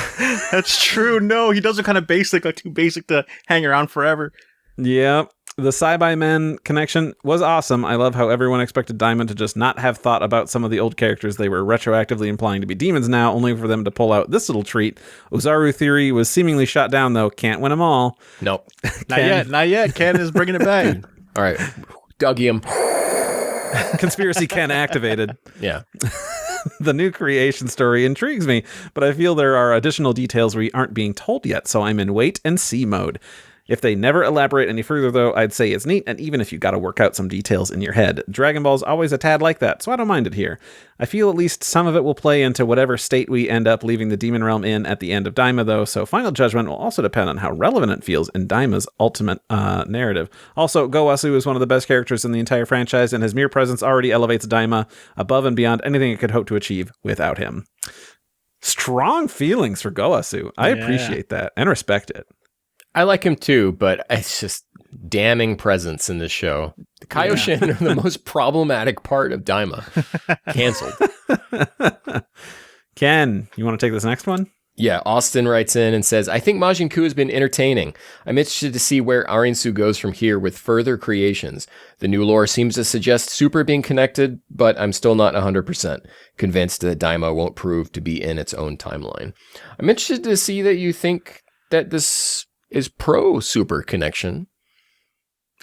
That's true. No, he does look kind of basic, like too basic to hang around forever. Yeah. The Sci-Bi Men connection was awesome. I love how everyone expected Daima to just not have thought about some of the old characters they were retroactively implying to be demons now, only for them to pull out this little treat. Ozaru Theory was seemingly shot down, though. Can't win them all. Nope. Not yet. Ken is bringing it back. All right. Dougie him. Conspiracy Ken activated. Yeah. The new creation story intrigues me, but I feel there are additional details we aren't being told yet, so I'm in wait and see mode. If they never elaborate any further, though, I'd say it's neat, and even if you gotta work out some details in your head. Dragon Ball's always a tad like that, so I don't mind it here. I feel at least some of it will play into whatever state we end up leaving the Demon Realm in at the end of Daima, though, so final judgment will also depend on how relevant it feels in Daima's ultimate narrative. Also, Gowasu is one of the best characters in the entire franchise, and his mere presence already elevates Daima above and beyond anything it could hope to achieve without him. Strong feelings for Gowasu. I appreciate that and respect it. I like him too, but it's just damning presence in this show. The Kaioshin are the most problematic part of Daima. Canceled. Ken, you want to take this next one? Yeah, Austin writes in and says, I think Majin Coo has been entertaining. I'm interested to see where ARINSU goes from here with further creations. The new lore seems to suggest Super being connected, but I'm still not 100% convinced that Daima won't prove to be in its own timeline. I'm interested to see that you think that this is pro Super connection.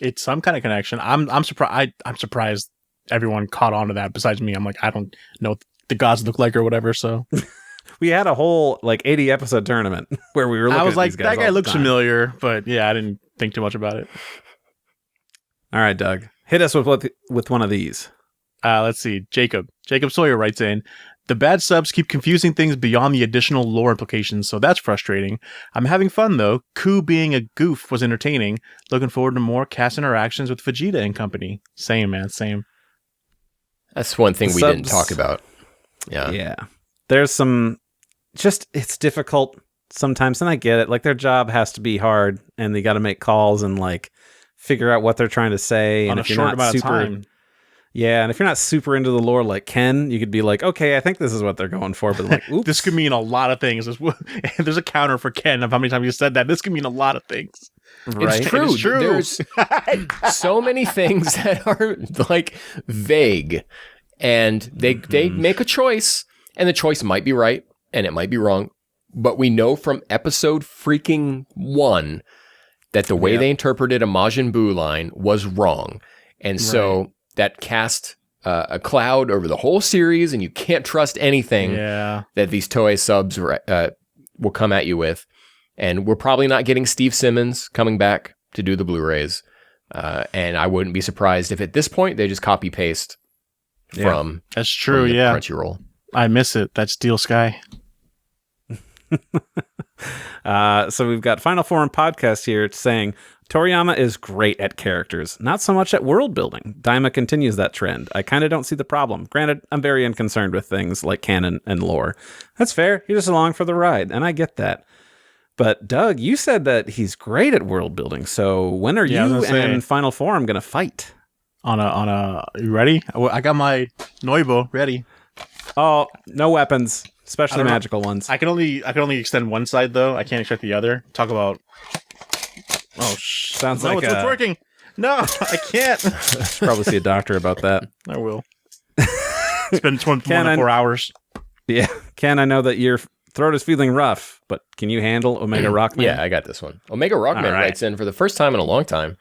It's some kind of connection. I'm surprised. I'm surprised everyone caught on to that. Besides me, I'm like, I don't know what the gods look like or whatever. So we had a whole like 80 episode tournament where we were looking. I was like, these guys that guy looks familiar, but yeah, I didn't think too much about it. All right, Doug, hit us with one of these. Let's see. Jacob Sawyer writes in, the bad subs keep confusing things beyond the additional lore implications, so that's frustrating. I'm having fun, though. Coo being a goof was entertaining. Looking forward to more cast interactions with Vegeta and company. Same, man, same. That's one thing we didn't talk about. Yeah. There's some... it's difficult sometimes, and I get it. Like, their job has to be hard, and they got to make calls and, like, figure out what they're trying to say. On and a short amount of time. Yeah, and if you're not super into the lore like Ken, you could be like, okay, I think this is what they're going for, but like, oops. This could mean a lot of things. There's a counter for Ken of how many times you said that. This could mean a lot of things. Right? It's true. There's so many things that are like vague, and they make a choice, and the choice might be right, and it might be wrong, but we know from episode freaking 1 that the way they interpreted a Majin Buu line was wrong, and so that cast a cloud over the whole series, and you can't trust anything that these Toei subs will come at you with. And we're probably not getting Steve Simmons coming back to do the Blu-rays. And I wouldn't be surprised if at this point they just copy-paste from that's true, from Crunchyroll. I miss it. That Steel Sky. So we've got Final Forum podcast here saying, Toriyama is great at characters, not so much at world building. Daima continues that trend. I kind of don't see the problem. Granted, I'm very unconcerned with things like canon and lore. That's fair. You're just along for the ride, and I get that. But Doug, you said that he's great at world building. So when are you and Final Forum going to fight? You ready? I got my Nyoibo ready. Oh, no weapons, especially magical ones. I can only extend one side though. I can't extend the other. Talk about. Oh, sounds like it's working. No, I can't. Should probably see a doctor about that. I will. It's been 24 hours. Yeah, Ken, I know that your throat is feeling rough, but can you handle Omega Rockman? Yeah, I got this one. Omega Rockman writes in for the first time in a long time.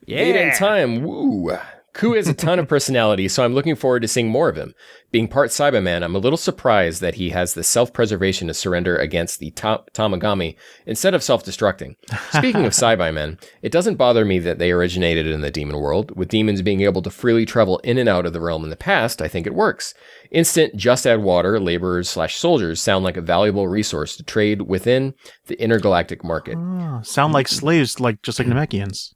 Yeah. Late in time. Woo. Coo has a ton of personality, so I'm looking forward to seeing more of him. Being part Cyberman, I'm a little surprised that he has the self-preservation to surrender against the Tamagami instead of self-destructing. Speaking of Cybermen, it doesn't bother me that they originated in the demon world. With demons being able to freely travel in and out of the realm in the past, I think it works. Instant just add water, laborers/soldiers sound like a valuable resource to trade within the intergalactic market. Sound like slaves, just like Namekians.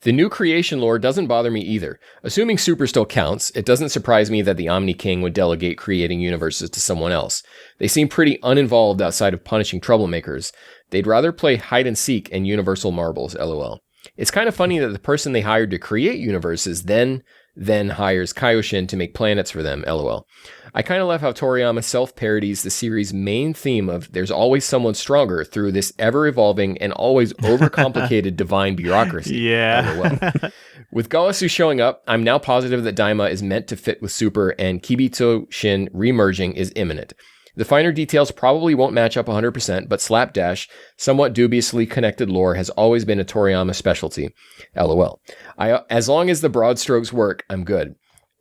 The new creation lore doesn't bother me either. Assuming Super still counts, it doesn't surprise me that the Omni King would delegate creating universes to someone else. They seem pretty uninvolved outside of punishing troublemakers. They'd rather play hide and seek and universal marbles, lol. It's kind of funny that the person they hired to create universes then hires Kaioshin to make planets for them, lol. I kind of love how Toriyama self-parodies the series' main theme of there's always someone stronger through this ever-evolving and always overcomplicated divine bureaucracy. Yeah. LOL. With Gowasu showing up, I'm now positive that Daima is meant to fit with Super and Kibito Shin remerging is imminent. The finer details probably won't match up 100%, but slapdash, somewhat dubiously connected lore has always been a Toriyama specialty. LOL. As long as the broad strokes work, I'm good.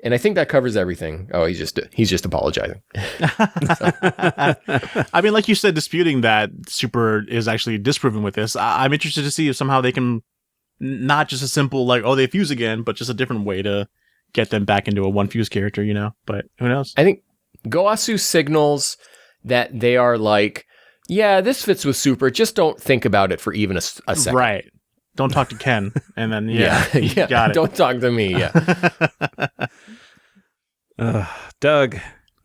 And I think that covers everything. Oh, he's just apologizing. I mean, like you said, disputing that Super is actually disproven with this. I'm interested to see if somehow they can, not just a simple like, oh, they fuse again, but just a different way to get them back into a one fuse character, you know? But who knows? I think Gowasu signals that they are like, yeah, this fits with Super. Just don't think about it for even a second. Right. Don't talk to Ken. And then, yeah. Got it. Don't talk to me. Yeah. Doug,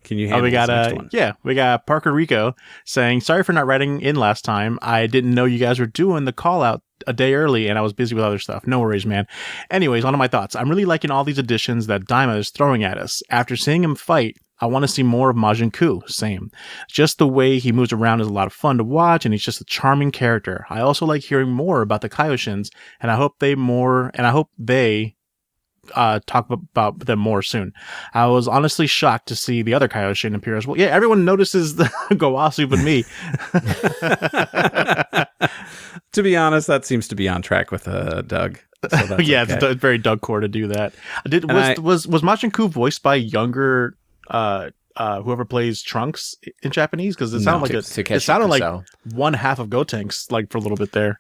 can you handle we got this next one? Yeah, we got Parker Rico saying, sorry for not writing in last time. I didn't know you guys were doing the call out a day early and I was busy with other stuff. No worries, man. Anyways, on to my thoughts. I'm really liking all these additions that Daima is throwing at us. After seeing him fight, I want to see more of Majin Coo. Same. Just the way he moves around is a lot of fun to watch, and he's just a charming character. I also like hearing more about the Kaioshins, and I hope they talk about them more soon. I was honestly shocked to see the other Kaioshin appear as well. Yeah, everyone notices the Gowasu but me. To be honest, that seems to be on track with Doug. So yeah, okay. It's very Doug core to do that. Was Majin Coo voiced by younger whoever plays Trunks in Japanese? Because it sounded like one half of Gotenks like for a little bit there.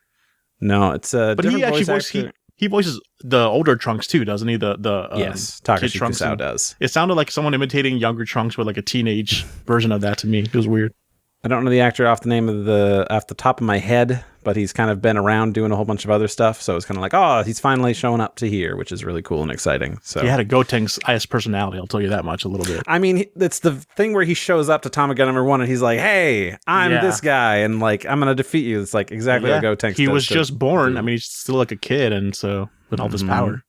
No, it's but he actually he voices the older Trunks too, doesn't he? Yes, Takashi Trunks Kusao does. It sounded like someone imitating younger Trunks with like a teenage version of that to me. It was weird. I don't know the actor off the top of my head, but he's kind of been around doing a whole bunch of other stuff. So it's kind of like, oh, he's finally showing up to here, which is really cool and exciting. So he had a Gotenks-ish personality. I'll tell you that much a little bit. I mean, it's the thing where he shows up to Tamagata number 1 and he's like, hey, I'm this guy. And like, I'm going to defeat you. It's like exactly what Gotenks He does was just born. I mean, he's still like a kid. And so with all this power.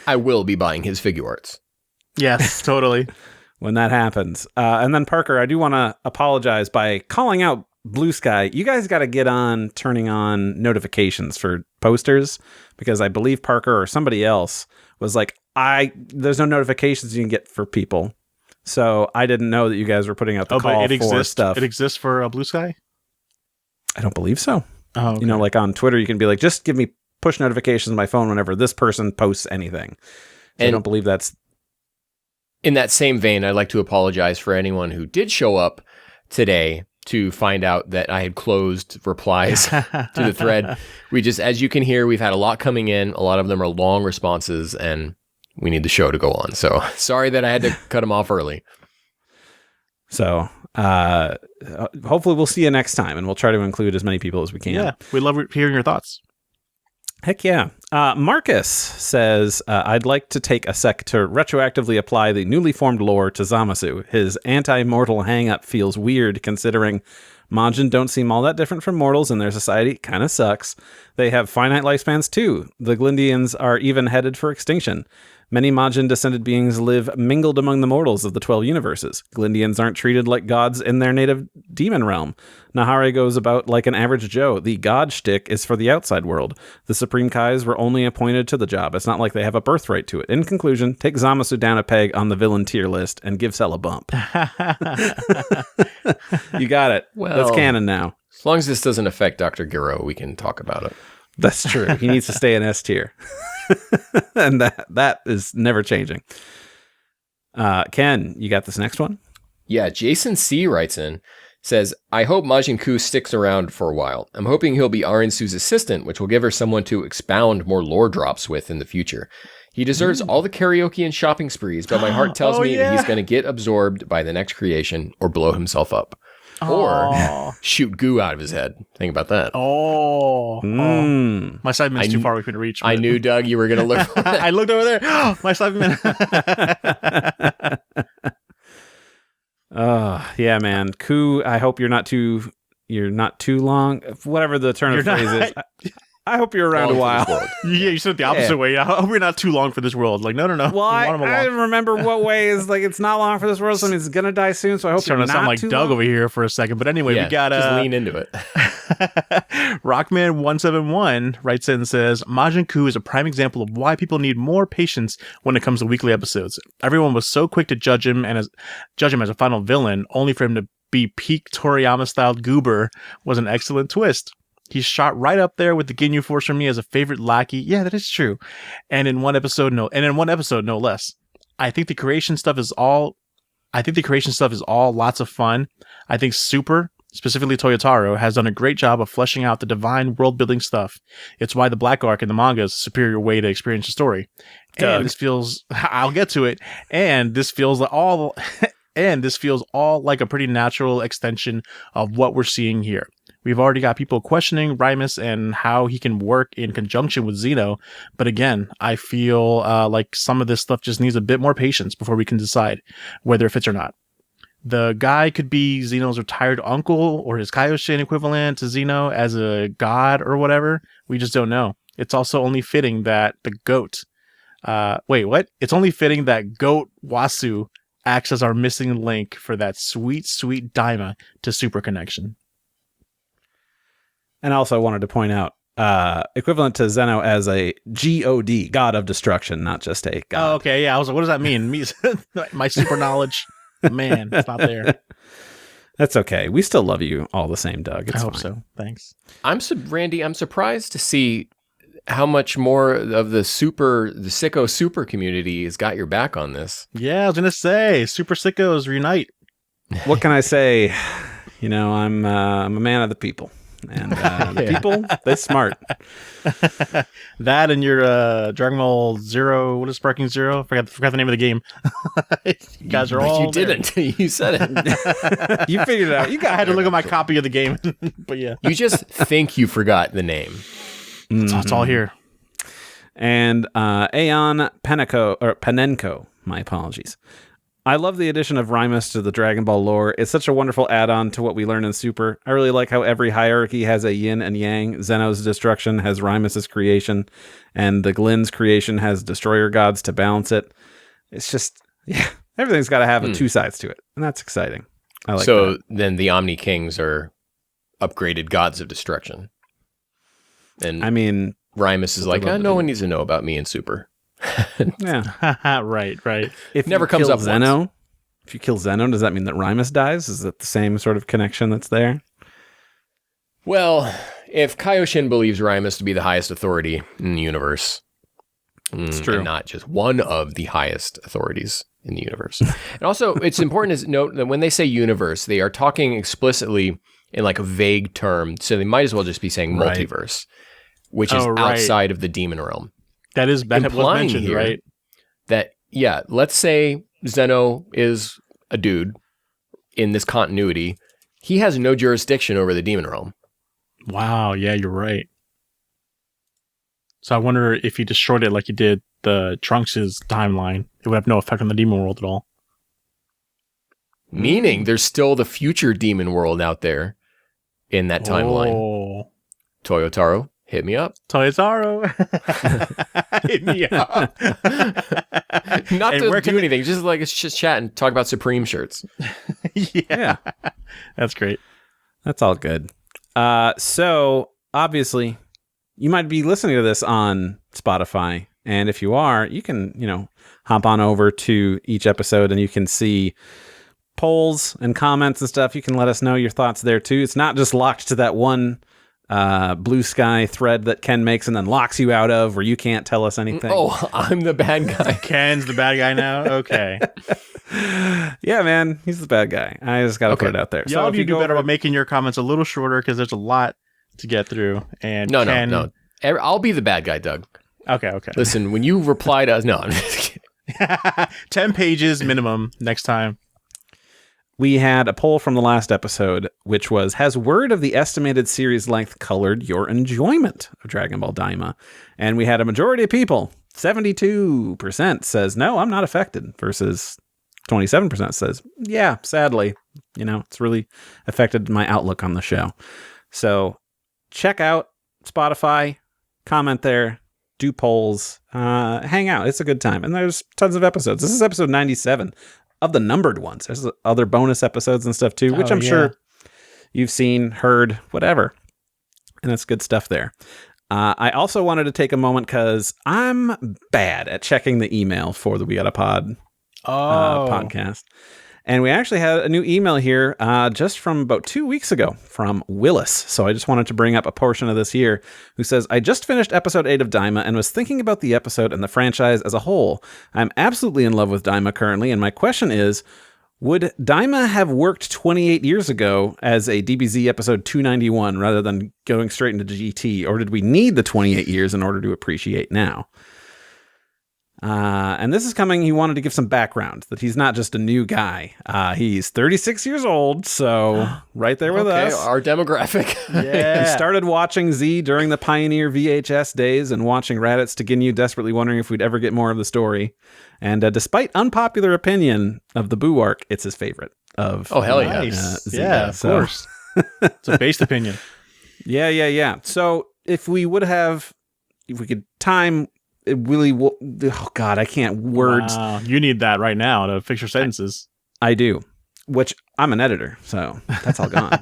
I will be buying his figure arts. Yes, totally. When that happens. And then Parker, I do want to apologize by calling out Blue Sky. You guys got to get on turning on notifications for posters, because I believe Parker or somebody else was like, there's no notifications you can get for people. So I didn't know that you guys were putting out the call for stuff. It exists for Blue Sky? I don't believe so. Oh, okay. You know, like on Twitter, you can be like, just give me push notifications on my phone whenever this person posts anything. So I don't believe that's... In that same vein, I'd like to apologize for anyone who did show up today to find out that I had closed replies to the thread. As you can hear, we've had a lot coming in. A lot of them are long responses, and we need the show to go on. So sorry that I had to cut them off early. So hopefully we'll see you next time, and we'll try to include as many people as we can. Yeah, we love hearing your thoughts. Heck yeah. Marcus says, I'd like to take a sec to retroactively apply the newly formed lore to Zamasu. His anti-mortal hang-up feels weird considering Majin don't seem all that different from mortals in their society. Kind of sucks. They have finite lifespans too. The Glindians are even headed for extinction. Many Majin-descended beings live mingled among the mortals of the 12 universes. Glindians aren't treated like gods in their native demon realm. Nahare goes about like an average Joe. The god shtick is for the outside world. The Supreme Kais were only appointed to the job. It's not like they have a birthright to it. In conclusion, take Zamasu down a peg on the villain tier list and give Cell a bump. You got it. Well, that's canon now. As long as this doesn't affect Dr. Giro, we can talk about it. That's true. He needs to stay in S tier. And that is never changing. Ken, you got this next one? Yeah, Jason C. writes in, says, I hope Majin Coo sticks around for a while. I'm hoping he'll be ARINSU's assistant, which will give her someone to expound more lore drops with in the future. He deserves all the karaoke and shopping sprees, but my heart tells me that he's going to get absorbed by the next creation or blow himself up. or shoot goo out of his head. Think about that. My Cyberman's too far away for me to reach. I knew, Doug, you were going to look for that. I looked over there. My Cyberman. Yeah, man. Coo, I hope you're not too long. Whatever the turn of phrase is. I hope you're around a while. Yeah, you said it the opposite way. I hope we're not too long for this world. Like, no. Well, I remember what way is like it's not long for this world, so it's gonna die soon. So I hope you're not sound like too Doug long. over here for a second. But anyway, we got just lean into it. Rockman171 writes in and says, Majin Coo is a prime example of why people need more patience when it comes to weekly episodes. Everyone was so quick to judge him as a final villain, only for him to be peak Toriyama-style goober was an excellent twist. He's shot right up there with the Ginyu Force for me as a favorite lackey. Yeah, that is true. And in one episode, no less. I think the creation stuff is all lots of fun. I think Super, specifically Toyotaro, has done a great job of fleshing out the divine world building stuff. It's why the Black Arc in the manga is a superior way to experience the story. And this feels, I'll get to it. And this feels all like a pretty natural extension of what we're seeing here. We've already got people questioning Rimus and how he can work in conjunction with Zeno. But again, I feel like some of this stuff just needs a bit more patience before we can decide whether it fits or not. The guy could be Zeno's retired uncle or his Kaioshin equivalent to Zeno as a god or whatever. We just don't know. It's also only fitting that the goat... It's only fitting that Goat Wasu acts as our missing link for that sweet, sweet Daima to Super connection. And also wanted to point out, equivalent to Zeno as a God, God of destruction, not just a god. Oh, okay, yeah. I was like, what does that mean? My super knowledge, man, it's not there. That's okay. We still love you all the same, Doug. It's I hope fine. so. Thanks. Randy, I'm surprised to see how much more of the sicko super community has got your back on this. Yeah, I was gonna say, super sickos reunite. What can I say? You know, I'm a man of the people. And the people, they're smart. That and your Dragon Ball Zero, what is Sparking Zero? Forgot the name of the game. You guys are all you there. didn't. You said it. You figured it out. I had to look at my copy of the game. But yeah. You just think you forgot the name. It's all here. And Aeon Panenko, my apologies. I love the addition of Rimus to the Dragon Ball lore. It's such a wonderful add-on to what we learn in Super. I really like how every hierarchy has a yin and yang. Zeno's destruction has Rimus's creation, and the Glin's creation has destroyer gods to balance it. It's just, yeah, everything's got to have two sides to it, and that's exciting. I like that. Then the Omni Kings are upgraded gods of destruction. And I mean, Rimus is like, no one needs to know about me in Super. Yeah. Right. If never comes up Zeno, once. if you kill Zeno, does that mean that Rimus dies? Is that the same sort of connection that's there? Well, if Kaioshin believes Rimus to be the highest authority in the universe, it's true. and not just one of the highest authorities in the universe. And also, it's important to note that when they say universe, they are talking explicitly in like a vague term, so they might as well just be saying multiverse, which is outside of the demon realm. That was mentioned, here, right? That, yeah, let's say Zeno is a dude in this continuity. He has no jurisdiction over the demon realm. Wow, yeah, you're right. So I wonder if he destroyed it like he did the Trunks' timeline, it would have no effect on the demon world at all. Meaning there's still the future demon world out there in that timeline. Toyotaro. Hit me up. Toyotaro. Hit me up. Not to do anything. Just chat and talk about Supreme shirts. Yeah. That's great. That's all good. So, obviously, you might be listening to this on Spotify. And if you are, you can, hop on over to each episode and you can see polls and comments and stuff. You can let us know your thoughts there, too. It's not just locked to that one blue sky thread that Ken makes and then locks you out of where you can't tell us anything. Oh, I'm the bad guy. Ken's the bad guy now? Okay. Yeah, man. He's the bad guy. I just got to put it out there. So if you do better about making your comments a little shorter because there's a lot to get through. And No. I'll be the bad guy, Doug. Okay. Listen, when you reply to us... No, I'm just kidding. 10 pages minimum next time. we had a poll from the last episode, which was, has word of the estimated series length colored your enjoyment of Dragon Ball Daima? And we had a majority of people, 72% says, no, I'm not affected, versus 27% says, yeah, sadly, it's really affected my outlook on the show. So check out Spotify, comment there, do polls, hang out. It's a good time. And there's tons of episodes. This is episode 97 of the numbered ones. There's other bonus episodes and stuff too, which I'm sure you've seen, heard, whatever. And that's good stuff there. I also wanted to take a moment because I'm bad at checking the email for the We Got a Pod podcast. And we actually had a new email here just from about 2 weeks ago from Willis. So I just wanted to bring up a portion of this here, who says, I just finished episode 8 of Daima and was thinking about the episode and the franchise as a whole. I'm absolutely in love with Daima currently, and my question is, would Daima have worked 28 years ago as a DBZ episode 291 rather than going straight into GT, or did we need the 28 years in order to appreciate now? And this is coming, he wanted to give some background, that he's not just a new guy. He's 36 years old, so right there with us. Our demographic. Yeah. He started watching Z during the Pioneer VHS days and watching Raditz to Ginyu, desperately wondering if we'd ever get more of the story. And despite unpopular opinion of the Boo arc, it's his favorite of hell yeah. Z. Yeah, of course. It's a based opinion. Yeah. So if we could time... It really will. Oh God, I can't words. Wow. You need that right now to fix your sentences. I do, which I'm an editor, so that's all gone.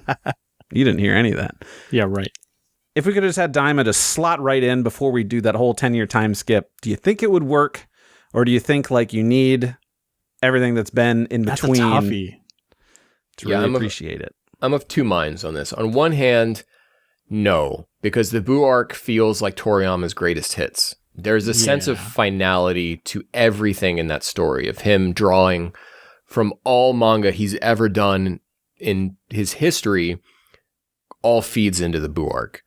You didn't hear any of that. Yeah, right. If we could have just had Daima to slot right in before we do that whole 10-year time skip, do you think it would work, or do you think like you need everything that's been in between to really appreciate it? I'm of two minds on this. On one hand, no, because the Boo arc feels like Toriyama's greatest hits. There's a sense of finality to everything in that story, of him drawing from all manga he's ever done in his history, all feeds into the Boo arc.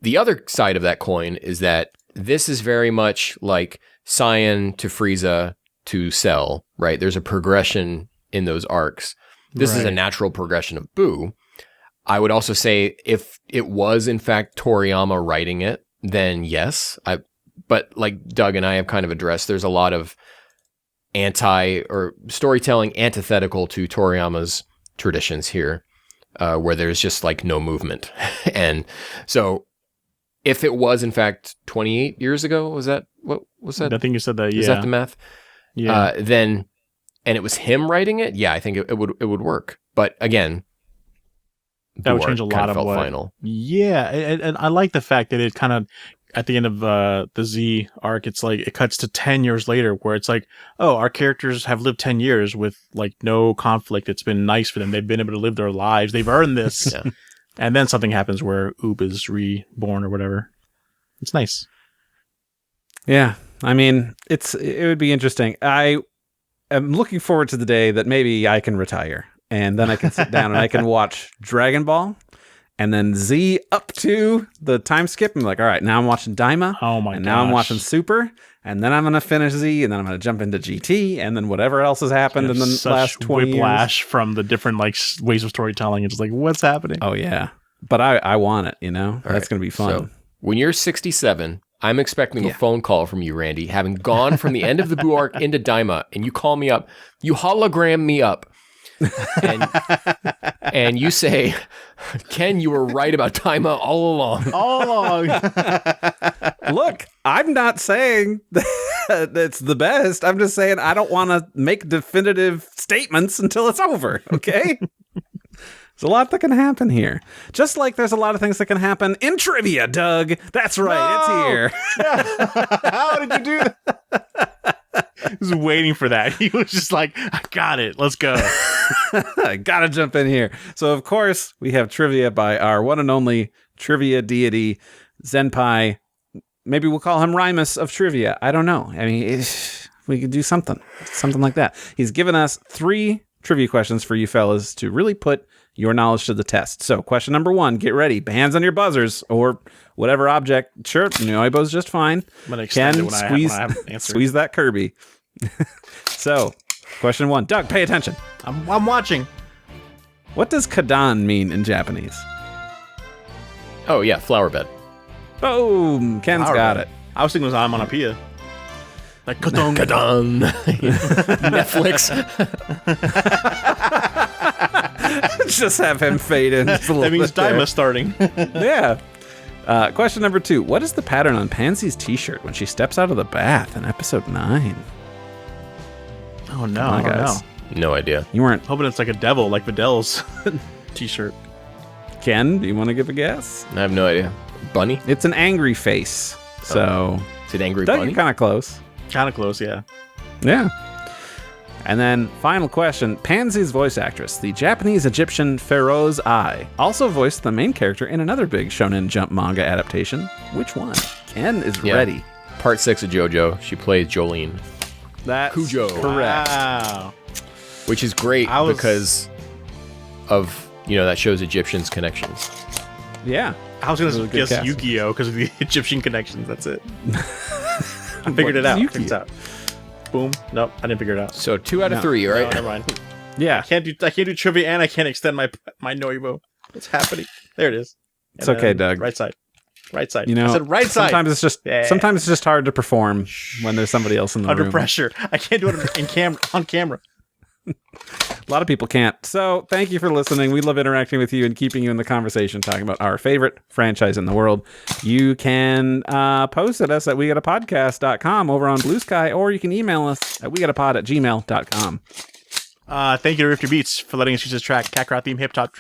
The other side of that coin is that this is very much like Saiyan to Frieza to Cell, right? There's a progression in those arcs. This is a natural progression of Boo. I would also say if it was in fact Toriyama writing it, then yes, but like Doug and I have kind of addressed, there's a lot of storytelling antithetical to Toriyama's traditions here, where there's just like no movement. And so if it was in fact 28 years ago, what was that? I think you said that, yeah. Is that the math? Yeah. And it was him writing it? Yeah, I think it would work. But again, that would change a lot of what. Final. Yeah, and I like the fact that it kind of at the end of the Z arc, it's like it cuts to 10 years later, where it's like, oh, our characters have lived 10 years with like no conflict. It's been nice for them. They've been able to live their lives. They've earned this. Yeah. And then something happens where Oob is reborn or whatever. It's nice. Yeah, I mean, it would be interesting. I am looking forward to the day that maybe I can retire. And then I can sit down and I can watch Dragon Ball and then Z up to the time skip. I'm like, all right, now I'm watching Daima. Oh my god. Now I'm watching Super. And then I'm going to finish Z. And then I'm going to jump into GT. And then whatever else has happened in the last 20 whiplash years. From the different like ways of storytelling. It's like, what's happening? Oh, yeah. But I want it, That's going to be fun. So when you're 67, I'm expecting a phone call from you, Randy, having gone from the end of the Boo arc into Daima. And you call me up. You hologram me up. and you say, Ken, you were right about Daima all along. All along. Look, I'm not saying that it's the best. I'm just saying I don't want to make definitive statements until it's over, okay? There's a lot that can happen here. Just like there's a lot of things that can happen in trivia, Doug. That's right, it's here. How did you do that? I was waiting for that. He was just like, I got it. Let's go. I gotta jump in here. So, of course, we have trivia by our one and only trivia deity, Zenpai. Maybe we'll call him Rymus of trivia. I don't know. I mean, we could do something like that. He's given us 3 trivia questions for you fellas to really put your knowledge to the test. So, question number 1, get ready. Hands on your buzzers or whatever object. Sure, Nyoibo's just fine. I'm gonna extend it when I have an answer. Squeeze that Kirby. So, Question 1. Doug, pay attention. I'm watching. What does kadan mean in Japanese? Oh, yeah, flower bed. Boom. Ken's got it. I was thinking it was onomatopoeia. Like kadong. Kadon. Netflix. Just have him fade in. That means Daima starting. Yeah. Question number 2. What is the pattern on Pansy's t-shirt when she steps out of the bath in episode 9? Oh no, on, I don't guys. know. No idea. You weren't. Hoping it's like a devil, like Vidal's t-shirt. Ken, do you want to give a guess? I have no idea. Bunny? It's an angry face. So, Is it angry Doug, bunny? you're kind of close. Kind of close, yeah. Yeah. And then, final question. Pansy's voice actress, the Japanese-Egyptian Pharaoh's Eye, also voiced the main character in another big Shonen Jump manga adaptation. Which one? Ken is ready. Part 6 of JoJo. She plays Jolene. That's Cujo. correct. Wow. Which is great because of, that show's Egyptians connections. Yeah. I was going Really to good guess casting. Yu-Gi-Oh! Because of the Egyptian connections. That's it. I figured it out. Yu-Gi-Oh? Figured it out. Boom. Nope, I didn't figure it out. So 2 out of 3, right? No, never mind. Yeah. I can't do trivia and I can't extend my Nyoibo. What's happening? There it is. It's okay, Doug. Right side. Right side. I said right side. Sometimes it's just hard to perform when there's somebody else in the Under room. pressure. I can't do it on camera. A lot of people can't. So thank you for listening. We love interacting with you and keeping you in the conversation, talking about our favorite franchise in the world. You can post at us at wegottapodcast.com over on Blue Sky, or you can email us at wegottapod@gmail.com. Thank you to Rifti Beats for letting us use this track, Kakarot theme hip hop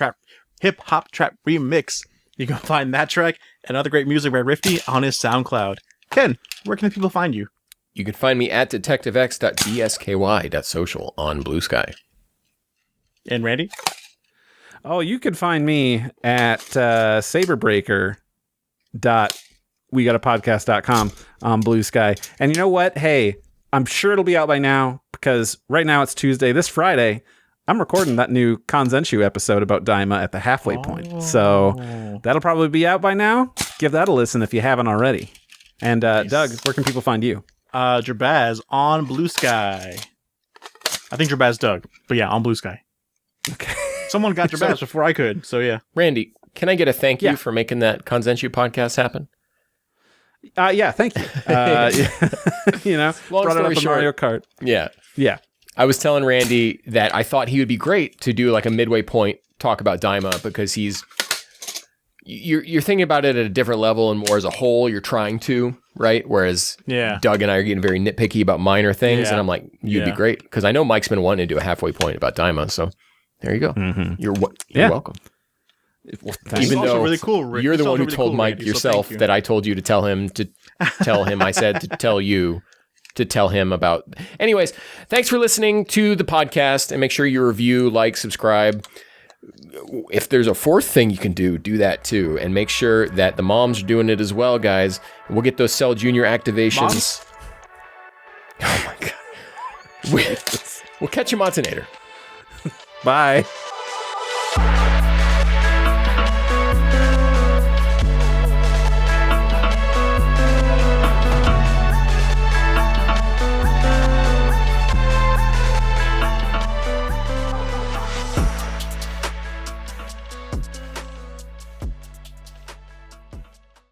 trap remix. You can find that track and other great music by Rifti on his SoundCloud. Ken, where can people find you? You can find me at detectivex.bsky.social on Blue Sky. And Randy? Oh, you can find me at saberbreaker.wegottapodcast.com on Blue Sky. And you know what? Hey, I'm sure it'll be out by now because right now it's Tuesday. This Friday, I'm recording that new Kanzenshu episode about Daima at the halfway point. So that'll probably be out by now. Give that a listen if you haven't already. And Nice. Doug, where can people find you? Jabaz on Blue Sky. I think Jabaz Doug, but yeah, on Blue Sky. Okay. Someone got Jabaz before I could, so yeah. Randy, can I get a thank you Yeah. for making that Kanzenshu podcast happen? Yeah, thank you. Long brought it story up in short. Mario Kart. Yeah. Yeah. I was telling Randy that I thought he would be great to do like a midway point talk about Daima because you're thinking about it at a different level and more as a whole. You're trying to, right? Whereas Doug and I are getting very nitpicky about minor things, and I'm like, you'd be great because I know Mike's been wanting to do a halfway point about Daima. So there you go. Mm-hmm. You're Yeah. welcome. Well, Even also though really cool, Rick. you're It's the one also who really told cool, Mike Randy, so yourself thank you. that I told you to tell him to tell him. I said to tell you to tell him about. Anyways, thanks for listening to the podcast, and make sure you review, like, subscribe. If there's a fourth thing you can do that too, and make sure that the moms are doing it as well, guys. We'll get those Cell Junior activations. Moms? Oh my god. We'll catch you, Montanator. Bye.